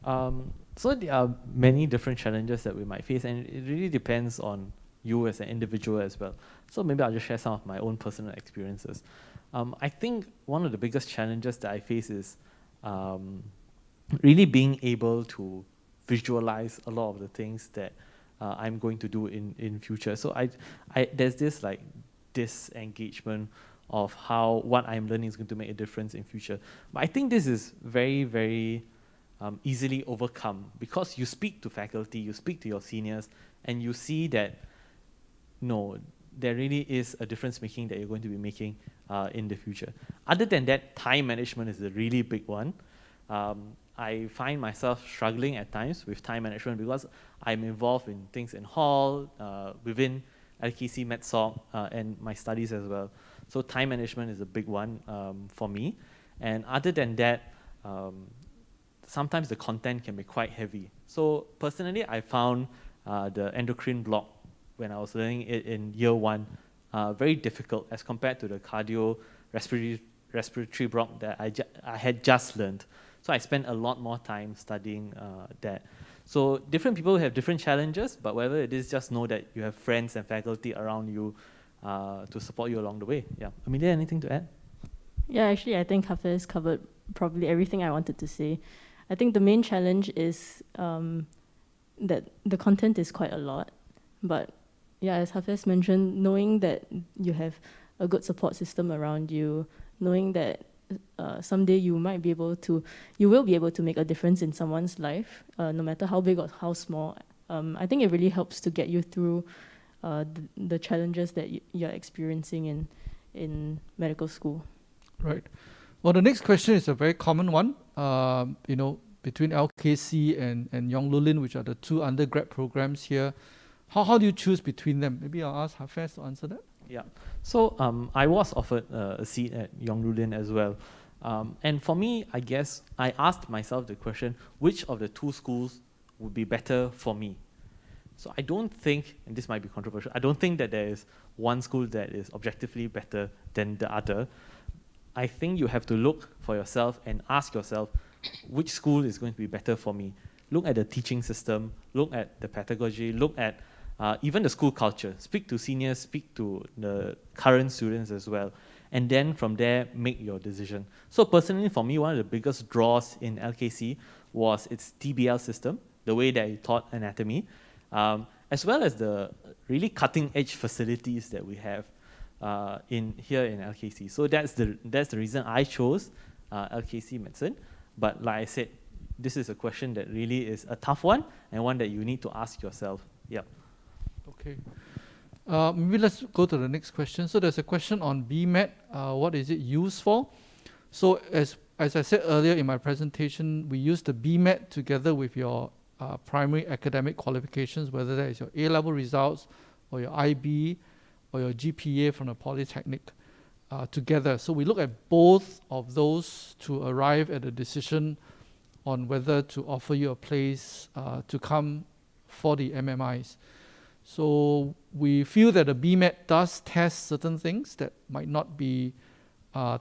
So there are many different challenges that we might face, and it really depends on you as an individual as well. So maybe I'll just share some of my own personal experiences. I think one of the biggest challenges that I face is really being able to visualize a lot of the things that I'm going to do in future. So there's this like disengagement of how what I'm learning is going to make a difference in future. But I think this is very, very easily overcome because you speak to faculty, you speak to your seniors, and you see that no, there really is a difference making that you're going to be making in the future. Other than that, time management is a really big one. I find myself struggling at times with time management because I'm involved in things in hall, within LKC MedSoc, and my studies as well. So time management is a big one for me. And other than that, sometimes the content can be quite heavy. So personally, I found the endocrine block when I was learning it in year 1 very difficult as compared to the cardio respiratory block that I had just learned. So I spent a lot more time studying that. So different people have different challenges, but whatever it is, just know that you have friends and faculty around you to support you along the way. Yeah. Amelia, anything to add? Yeah, actually, I think Hafez covered probably everything I wanted to say. I think the main challenge is that the content is quite a lot, but yeah, as Hafez mentioned, knowing that you have a good support system around you, knowing that someday you will be able to make a difference in someone's life, no matter how big or how small. I think it really helps to get you through the challenges that you're experiencing in medical school. Right. Well, the next question is a very common one. Between LKC and Yong Lulin, which are the 2 undergrad programs here, how do you choose between them? Maybe I'll ask Hafez to answer that. Yeah. So I was offered a seat at Yong Lulin as well. And for me, I guess I asked myself the question, which of the 2 schools would be better for me? So I don't think, and this might be controversial, I don't think that there is one school that is objectively better than the other. I think you have to look for yourself and ask yourself, which school is going to be better for me? Look at the teaching system, look at the pedagogy, look at even the school culture. Speak to seniors, speak to the current students as well. And then from there, make your decision. So personally, for me, one of the biggest draws in LKC was its TBL system, the way that it taught anatomy, as well as the really cutting-edge facilities that we have here in LKC. So that's the reason I chose LKC Medicine. But like I said, this is a question that really is a tough one and one that you need to ask yourself. Yeah. Okay. Maybe let's go to the next question. So there's a question on BMed. What is it used for? So as I said earlier in my presentation, we use the BMed together with your primary academic qualifications, whether that is your A-level results or your IB or your GPA from the Polytechnic together. So we look at both of those to arrive at a decision on whether to offer you a place to come for the MMIs. So we feel that the BMed does test certain things that might not be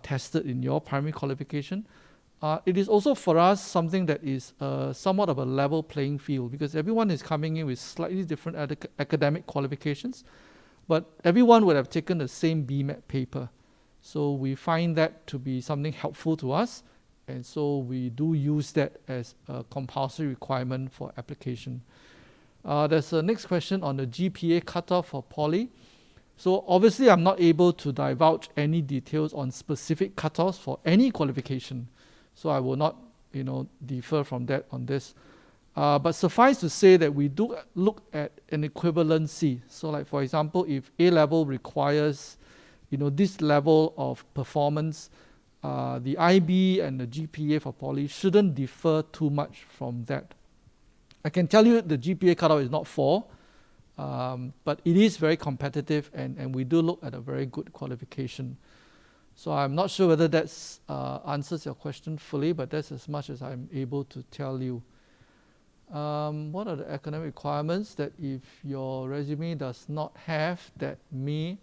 tested in your primary qualification. It is also for us something that is somewhat of a level playing field, because everyone is coming in with slightly different academic qualifications, but everyone would have taken the same BMAT paper. So we find that to be something helpful to us, and so we do use that as a compulsory requirement for application. There's a next question on the GPA cutoff for poly. So obviously I'm not able to divulge any details on specific cutoffs for any qualification. So I will not, differ from that on this. But suffice to say that we do look at an equivalency. So like for example, if A level requires, this level of performance, the IB and the GPA for poly shouldn't differ too much from that. I can tell you the GPA cutoff is not 4, but it is very competitive, and we do look at a very good qualification. So I'm not sure whether that answers your question fully, but that's as much as I'm able to tell you. What are the academic requirements that if your resume does not have that many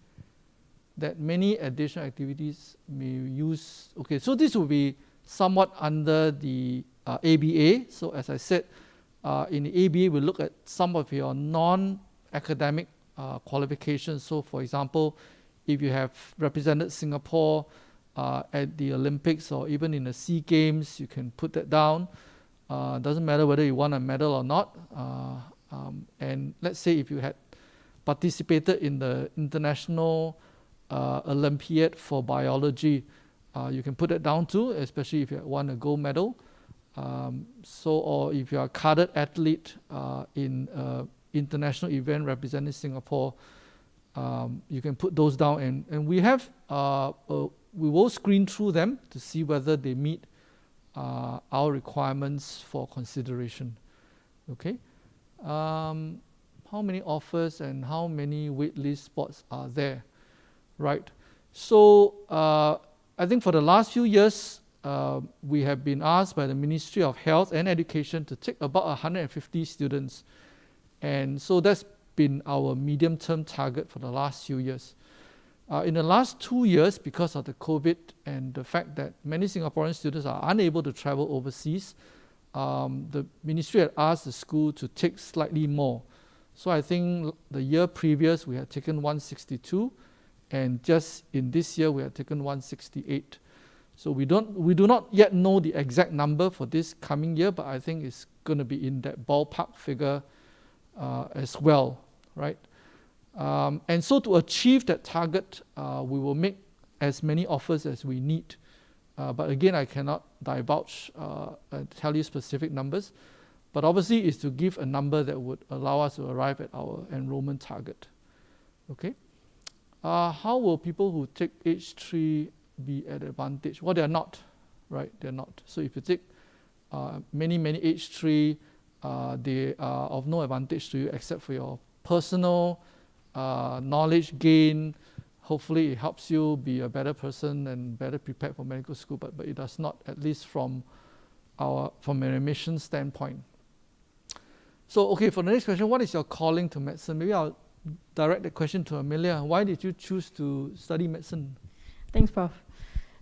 additional activities may use? Okay, so this will be somewhat under the ABA. So as I said, in the ABA, we look at some of your non-academic qualifications. So for example, if you have represented Singapore at the Olympics or even in the SEA Games, you can put that down. Doesn't matter whether you won a medal or not. And let's say if you had participated in the International Olympiad for biology, you can put that down too, especially if you won a gold medal. Or if you are a cadet athlete in an international event representing Singapore, you can put those down, and we have we will screen through them to see whether they meet our requirements for consideration. Okay, how many offers and how many waitlist spots are there? Right. So I think for the last few years, we have been asked by the Ministry of Health and Education to take about 150 students, and so that's been our medium-term target for the last few years. In the last 2 years, because of the COVID and the fact that many Singaporean students are unable to travel overseas, the ministry had asked the school to take slightly more. So I think the year previous we had taken 162, and just in this year we had taken 168. So we do not yet know the exact number for this coming year, but I think it's going to be in that ballpark figure as well, right? And so to achieve that target, we will make as many offers as we need. But again, I cannot divulge and tell you specific numbers. But obviously, it's to give a number that would allow us to arrive at our enrollment target. Okay. How will people who take H3 be at advantage? Well, they are not, right? They're not. So if you take many H3, they are of no advantage to you except for your personal knowledge gain. Hopefully it helps you be a better person and better prepared for medical school, but it does not, at least from an admission standpoint. So okay, for the next question, what is your calling to medicine? Maybe I'll direct the question to Amelia. Why did you choose to study medicine? Thanks, Prof.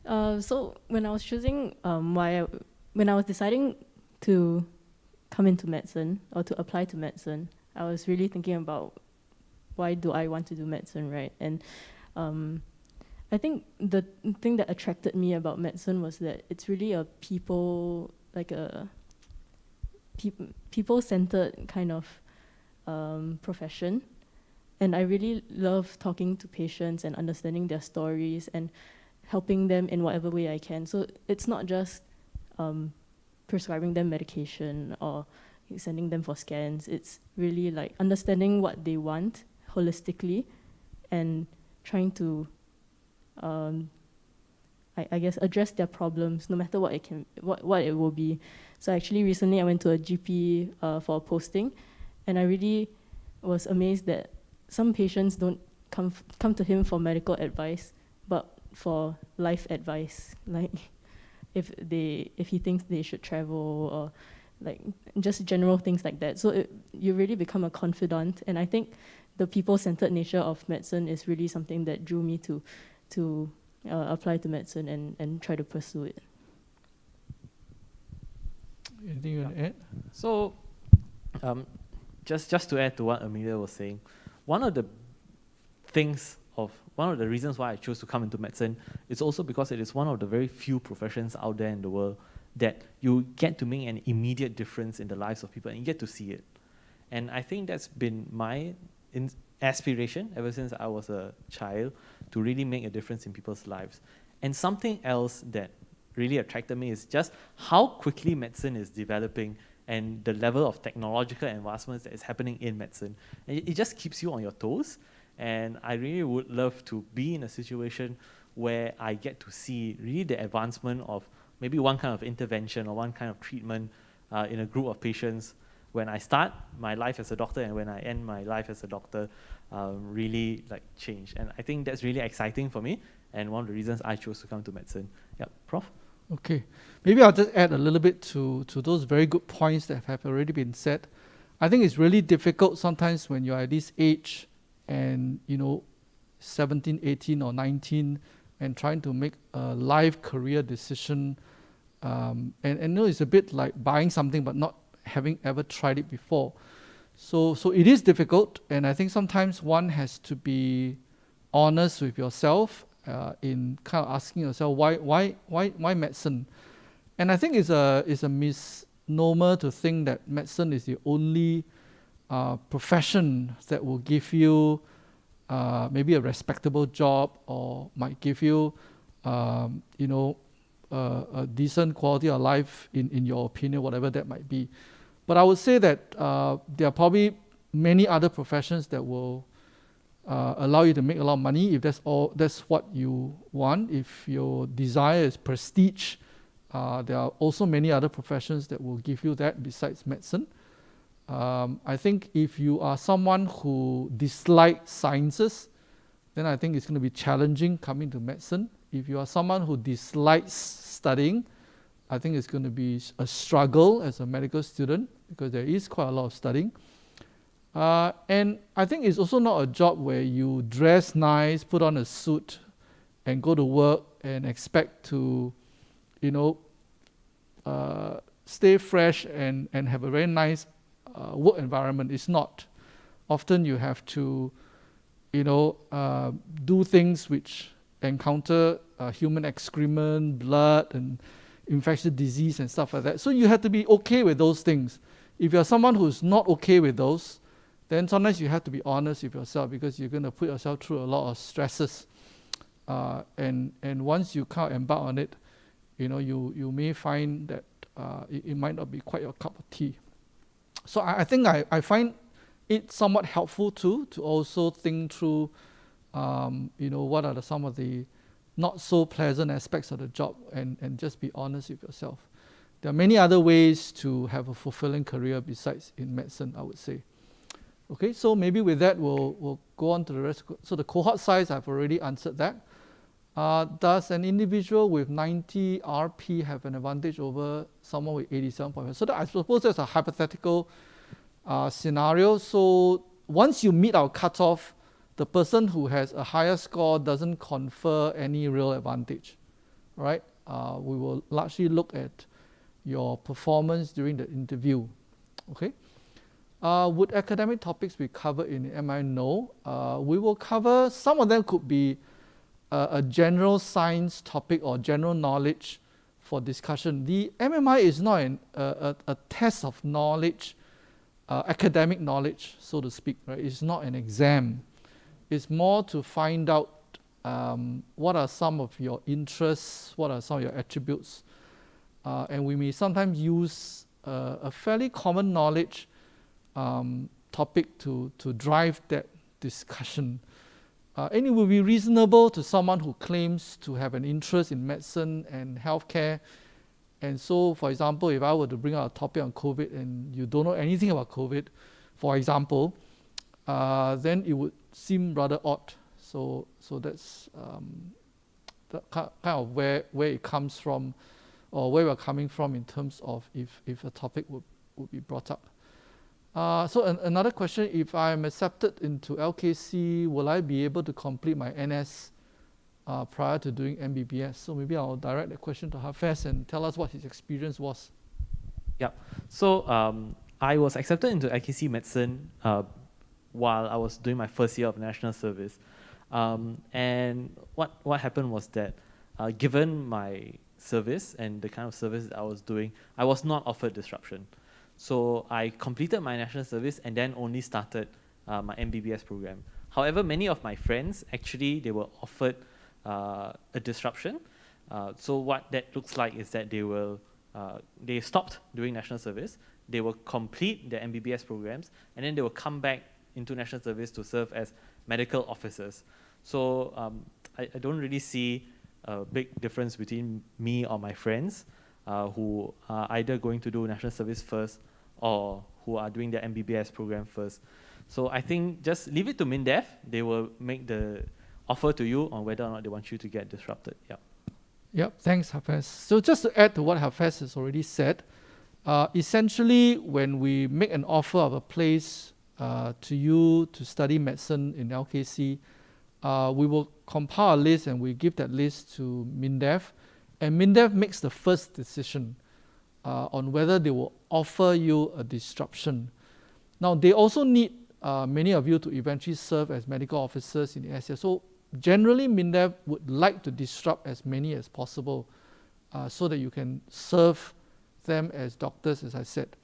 So when I was choosing, when I was deciding to come into medicine or to apply to medicine, I was really thinking about why do I want to do medicine, right? And I think the thing that attracted me about medicine was that it's really a people-centered kind of profession. And I really love talking to patients and understanding their stories and helping them in whatever way I can. So it's not just prescribing them medication or sending them for scans. It's really like understanding what they want holistically and trying to, I guess, address their problems no matter what it will be. So actually recently I went to a GP for a posting, and I really was amazed that some patients don't come to him for medical advice, but for life advice, like if he thinks they should travel or like just general things like that. So you really become a confidant, and I think the people-centered nature of medicine is really something that drew me to apply to medicine and try to pursue it. Anything you want to add? So, just to add to what Amelia was saying, one of the reasons why I chose to come into medicine is also because it is one of the very few professions out there in the world that you get to make an immediate difference in the lives of people and you get to see it. And I think that's been my aspiration ever since I was a child, to really make a difference in people's lives. And something else that really attracted me is just how quickly medicine is developing and the level of technological advancements that is happening in medicine. And it just keeps you on your toes. And I really would love to be in a situation where I get to see really the advancement of maybe one kind of intervention or one kind of treatment in a group of patients when I start my life as a doctor and when I end my life as a doctor, really like change. And I think that's really exciting for me and one of the reasons I chose to come to medicine. Yeah, Prof? Okay, maybe I'll just add a little bit to those very good points that have already been said. I think it's really difficult sometimes when you're at this age and 17, 18 or 19 and trying to make a life career decision, and it's a bit like buying something but not having ever tried it before. So it is difficult, and I think sometimes one has to be honest with yourself in kind of asking yourself why medicine. And I think it's a misnomer to think that medicine is the only profession that will give you maybe a respectable job or might give you a decent quality of life in your opinion, whatever that might be. But I would say that there are probably many other professions that will allow you to make a lot of money if that's what you want. If your desire is prestige, there are also many other professions that will give you that besides medicine. I think if you are someone who dislikes sciences, then I think it's going to be challenging coming to medicine. If you are someone who dislikes studying, I think it's going to be a struggle as a medical student because there is quite a lot of studying. And I think it's also not a job where you dress nice, put on a suit, and go to work and expect to, stay fresh and have a very nice work environment. It's not. Often you have to, do things which encounter human excrement, blood, and infectious disease and stuff like that. So you have to be okay with those things. If you're someone who's not okay with those, then sometimes you have to be honest with yourself because you're going to put yourself through a lot of stresses. And once you can't embark on it, you may find that it might not be quite your cup of tea. So I think I find it somewhat helpful too to also think through, what are some of the not so pleasant aspects of the job and just be honest with yourself. There are many other ways to have a fulfilling career besides in medicine, I would say. Okay, so maybe with that we'll go on to the rest. So the cohort size, I've already answered that. Does an individual with 90 RP have an advantage over someone with 87.5? So I suppose that's a hypothetical scenario. So once you meet our cutoff, the person who has a higher score doesn't confer any real advantage, right? We will largely look at your performance during the interview, okay? Would academic topics be covered in MI? No. We will cover, some of them could be a general science topic or general knowledge for discussion. The MMI is not a test of knowledge, academic knowledge, so to speak, right? It's not an exam. It's more to find out what are some of your interests, what are some of your attributes. And we may sometimes use a fairly common knowledge topic to drive that discussion. And it will be reasonable to someone who claims to have an interest in medicine and healthcare. And so, for example, if I were to bring out a topic on COVID and you don't know anything about COVID, for example, then it would seem rather odd. So that's the kind of where it comes from, or where we're coming from in terms of if a topic would be brought up. So another question, if I'm accepted into LKC, will I be able to complete my NS prior to doing MBBS? So maybe I'll direct the question to Hafez and tell us what his experience was. Yeah. So I was accepted into LKCMedicine while I was doing my first year of national service. And what happened was that given my service and the kind of service that I was doing, I was not offered disruption. So I completed my national service and then only started my MBBS program. However, many of my friends, actually, they were offered a disruption. So what that looks like is that they stopped doing national service, they will complete their MBBS programs, and then they will come back into national service to serve as medical officers. So I don't really see a big difference between me or my friends who are either going to do national service first or who are doing their MBBS program first. So I think just leave it to MINDEF. They will make the offer to you on whether or not they want you to get disrupted. Yeah. Yep, thanks, Hafez. So just to add to what Hafez has already said, essentially when we make an offer of a place to you to study medicine in LKC, we will compile a list and we give that list to MINDEF, and MINDEF makes the first decision on whether they will offer you a disruption. Now, they also need many of you to eventually serve as medical officers in the SCS. So generally, MINDEF would like to disrupt as many as possible so that you can serve them as doctors, as I said.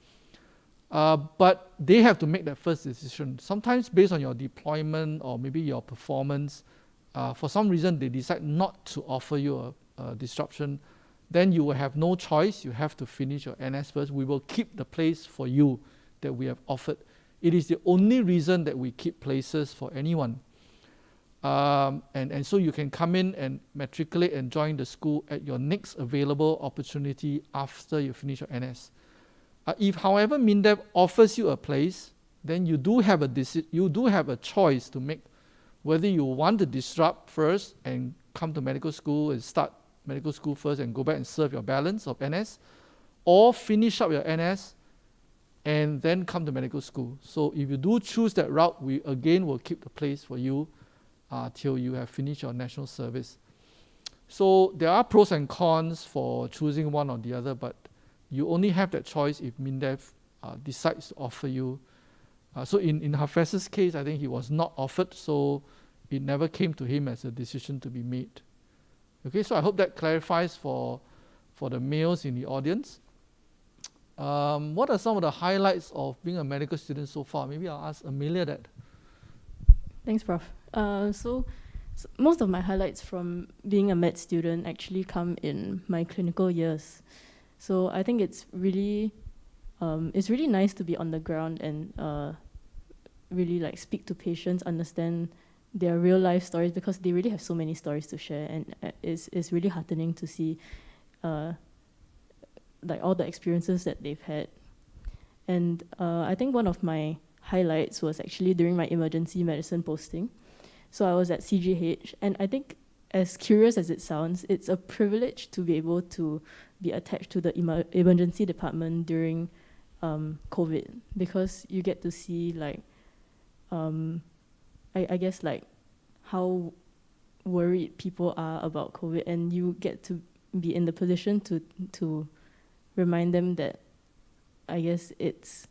But they have to make that first decision. Sometimes based on your deployment or maybe your performance, for some reason they decide not to offer you a disruption, then you will have no choice. You have to finish your NS first. We will keep the place for you that we have offered. It is the only reason that we keep places for anyone. And so you can come in and matriculate and join the school at your next available opportunity after you finish your NS. If, however, MINDEF offers you a place, then you do have a choice to make whether you want to disrupt first and come to medical school and start medical school first and go back and serve your balance of NS, or finish up your NS and then come to medical school. So if you do choose that route, we again will keep the place for you till you have finished your national service. So there are pros and cons for choosing one or the other, but you only have that choice if MINDEF decides to offer you. So in Hafez's case, I think he was not offered, so it never came to him as a decision to be made. Okay, so I hope that clarifies for the males in the audience. What are some of the highlights of being a medical student so far? Maybe I'll ask Amelia that. Thanks, Prof. So most of my highlights from being a med student actually come in my clinical years. So I think it's really nice to be on the ground and really like speak to patients, understand their real life stories, because they really have so many stories to share, and it's really heartening to see like all the experiences that they've had. And I think one of my highlights was actually during my emergency medicine posting. So I was at CGH, and I think, as curious as it sounds, it's a privilege to be able to be attached to the emergency department during COVID, because you get to see like I guess like how worried people are about COVID, and you get to be in the position to remind them that I guess it's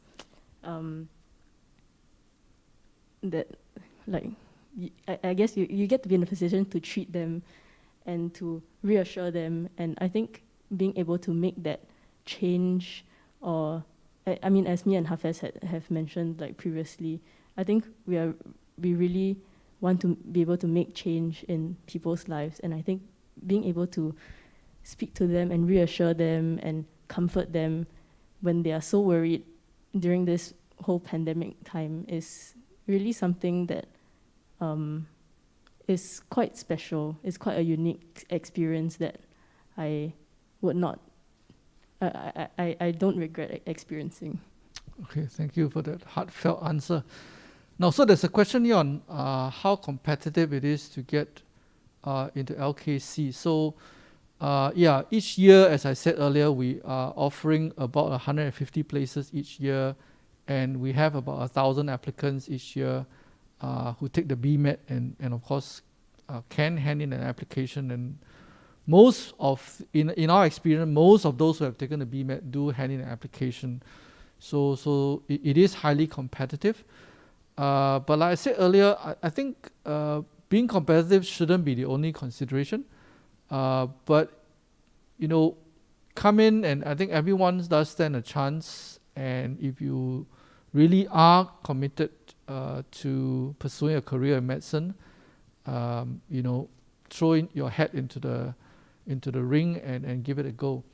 that like I guess you get to be in a position to treat them and to reassure them. And I think being able to make that change, or I mean, as me and Hafez have mentioned like previously, I think we really want to be able to make change in people's lives. And I think being able to speak to them and reassure them and comfort them when they are so worried during this whole pandemic time is really something that is quite special. It's quite a unique experience that I would not, I don't regret experiencing. Okay, thank you for that heartfelt answer. Now, so there's a question here on how competitive it is to get into LKC. So, yeah, each year, as I said earlier, we are offering about 150 places each year, and we have about 1,000 applicants each year who take the BMed and of course, can hand in an application, and in our experience, most of those who have taken the BMed do hand in an application. So it is highly competitive. But like I said earlier, I think being competitive shouldn't be the only consideration. But come in, and I think everyone does stand a chance. And if you really are committed to pursuing a career in medicine, throw in your hat into the ring and give it a go.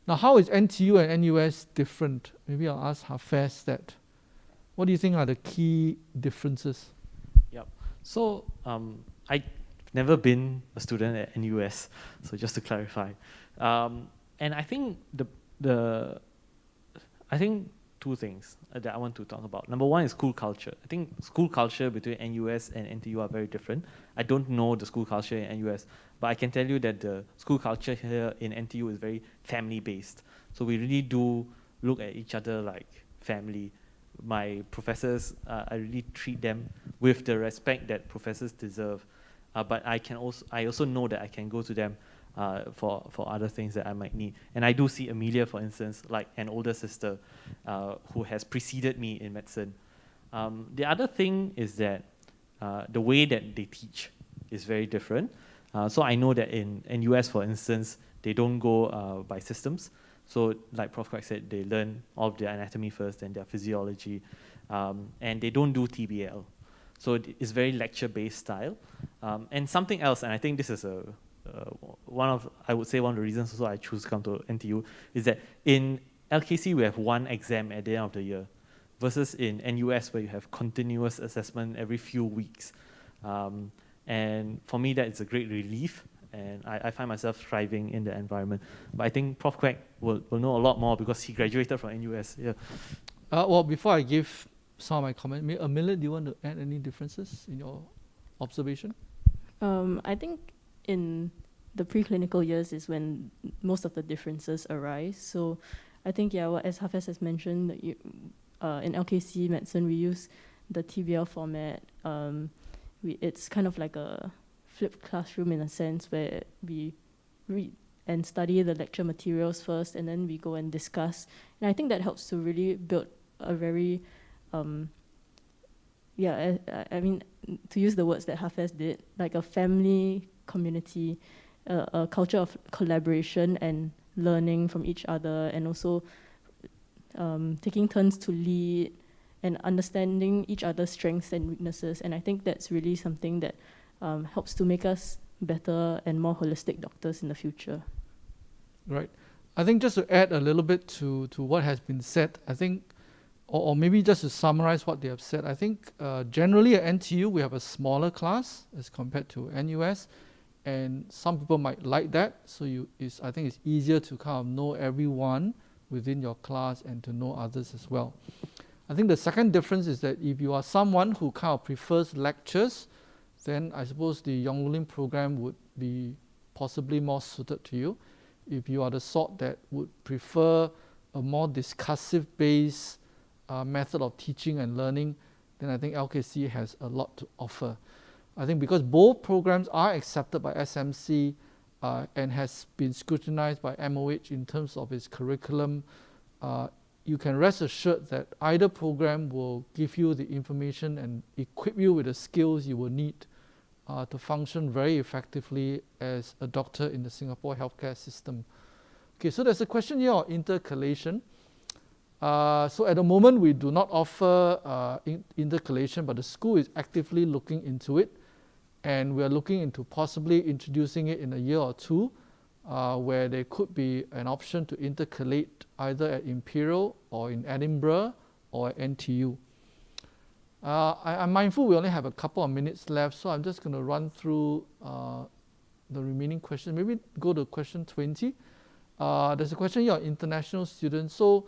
Now, how is NTU and NUS different? Maybe I'll ask Hafez that. What do you think are the key differences? Yep. So I've never been a student at NUS, so just to clarify. And I think I think two things that I want to talk about. Number one is school culture. I think school culture between NUS and NTU are very different. I don't know the school culture in NUS, but I can tell you that the school culture here in NTU is very family-based. So we really do look at each other like family. My professors, I really treat them with the respect that professors deserve. But I also know that I can go to them for other things that I might need. And I do see Amelia, for instance, like an older sister who has preceded me in medicine. The other thing is that the way that they teach is very different. So I know that in NUS, for instance, they don't go by systems. So like Prof. Quack said, they learn all of their anatomy first, then their physiology, and they don't do TBL. So it's very lecture-based style. And something else, and I think this is one of the reasons also I choose to come to NTU, is that in LKC we have one exam at the end of the year, versus in NUS where you have continuous assessment every few weeks. And for me, that is a great relief. And I find myself thriving in the environment. But I think Prof. Quack will know a lot more because he graduated from NUS. Yeah. Well, before I give some of my comments, Amelia, do you want to add any differences in your observation? I think in the preclinical years is when most of the differences arise. So I think, as Hafez has mentioned, in LKC medicine, we use the TBL format. It's kind of like a flipped classroom in a sense where we read and study the lecture materials first, and then we go and discuss. And I think that helps to really build a very, I mean, to use the words that Hafez did, like a family community, a culture of collaboration and learning from each other, and also taking turns to lead and understanding each other's strengths and weaknesses. And I think that's really something that helps to make us better and more holistic doctors in the future. Right. I think just to add a little bit to what has been said, I think, or maybe just to summarize what they have said, I think generally at NTU we have a smaller class as compared to NUS, and some people might like that. So I think it's easier to kind of know everyone within your class and to know others as well. I think the second difference is that if you are someone who kind of prefers lectures, then I suppose the Yongluling program would be possibly more suited to you. If you are the sort that would prefer a more discursive-based method of teaching and learning, then I think LKC has a lot to offer. I think because both programs are accepted by SMC and has been scrutinized by MOH in terms of its curriculum, you can rest assured that either program will give you the information and equip you with the skills you will need to function very effectively as a doctor in the Singapore healthcare system. Okay, so there's a question here on intercalation. So at the moment, we do not offer intercalation, but the school is actively looking into it. And we are looking into possibly introducing it in a year or two, where there could be an option to intercalate either at Imperial or in Edinburgh or at NTU. I'm mindful we only have a couple of minutes left, so I'm just going to run through the remaining questions. Maybe go to question 20. There's a question here on international students. So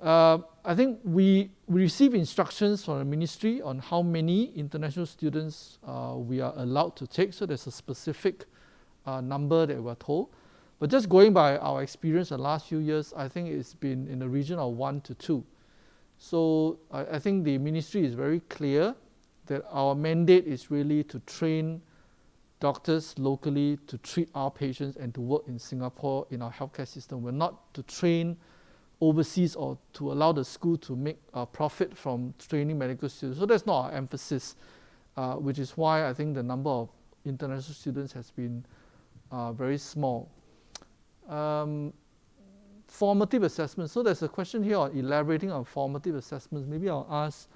I think we receive instructions from the ministry on how many international students we are allowed to take. So there's a specific number that we're told. But just going by our experience the last few years, I think it's been in the region of 1 to 2. So I think the ministry is very clear that our mandate is really to train doctors locally to treat our patients and to work in Singapore in our healthcare system. We're not to train overseas or to allow the school to make a profit from training medical students. So that's not our emphasis, which is why I think the number of international students has been very small. Formative assessments. So there's a question here on elaborating on formative assessments. Maybe I'll ask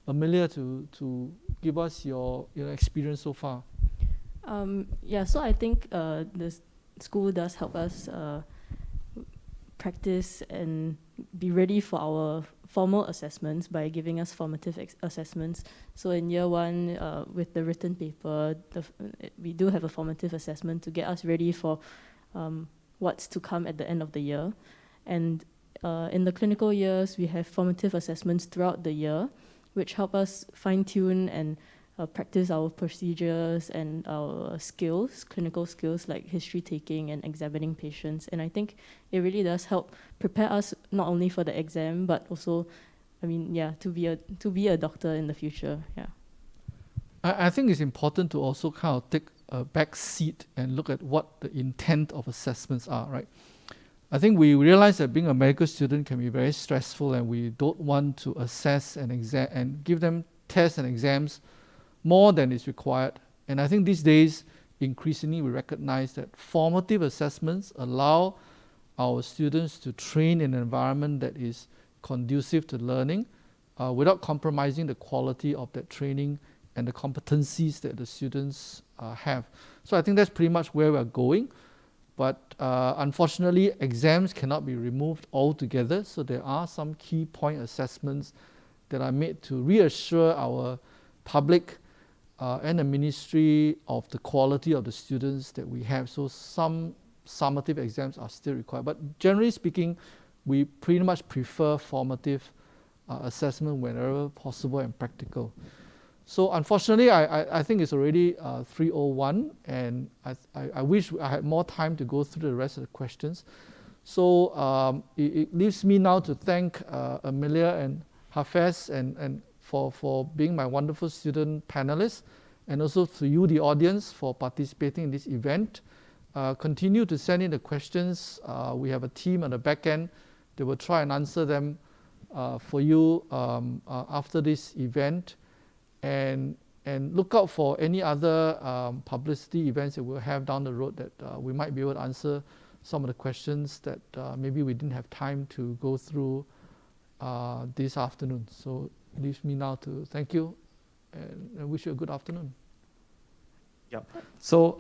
Amelia to give us your experience so far. Yeah, so I think the school does help us practice and be ready for our formal assessments by giving us formative assessments. So in year one, with the written paper, we do have a formative assessment to get us ready for what's to come at the end of the year. And in the clinical years, we have formative assessments throughout the year, which help us fine-tune and practice our procedures and our skills, clinical skills like history taking and examining patients. And I think it really does help prepare us not only for the exam, but also, I mean, yeah, to be a doctor in the future. Yeah. I think it's important to also kind of take a back seat and look at what the intent of assessments are, right? I think we realize that being a medical student can be very stressful, and we don't want to assess and exam and give them tests and exams more than is required. And I think these days, increasingly, we recognize that formative assessments allow our students to train in an environment that is conducive to learning without compromising the quality of that training and the competencies that the students have. So I think that's pretty much where we're going. But unfortunately, exams cannot be removed altogether. So there are some key point assessments that are made to reassure our public and the ministry of the quality of the students that we have. So some summative exams are still required. But generally speaking, we pretty much prefer formative assessment whenever possible and practical. So unfortunately, I think it's already 3:01, and I wish I had more time to go through the rest of the questions. So it leaves me now to thank Amelia and Hafez and for being my wonderful student panelists, and also to you, the audience, for participating in this event. Continue to send in the questions. We have a team on the back end that will try and answer them for you after this event. And look out for any other publicity events that we'll have down the road that we might be able to answer some of the questions that maybe we didn't have time to go through this afternoon. So it leaves me now to thank you and wish you a good afternoon. Yeah. So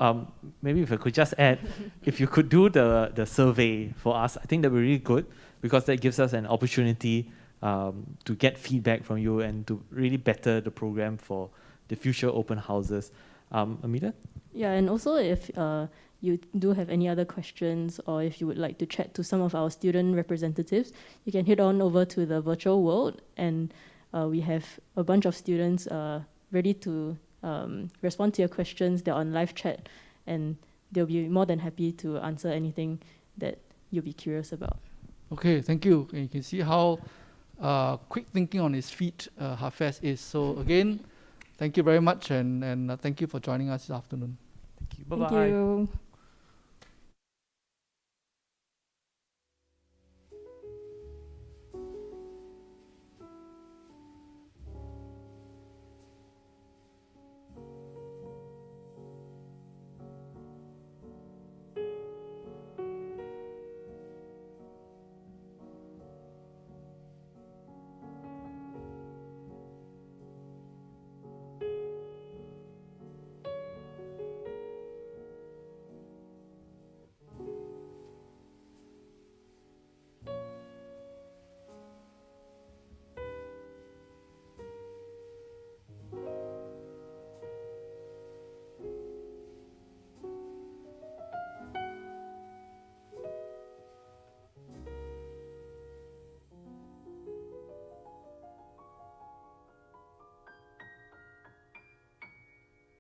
maybe if I could just add, if you could do the survey for us, I think that would be really good, because that gives us an opportunity to get feedback from you and to really better the program for the future open houses. Amita? Yeah, and also if you do have any other questions, or if you would like to chat to some of our student representatives, you can head on over to the virtual world, and we have a bunch of students ready to respond to your questions. They're on live chat, and they'll be more than happy to answer anything that you'll be curious about. Okay, thank you. And you can see how quick thinking on his feet Hafez is. So again, thank you very much, and thank you for joining us this afternoon. Thank you. Bye-bye. Thank you.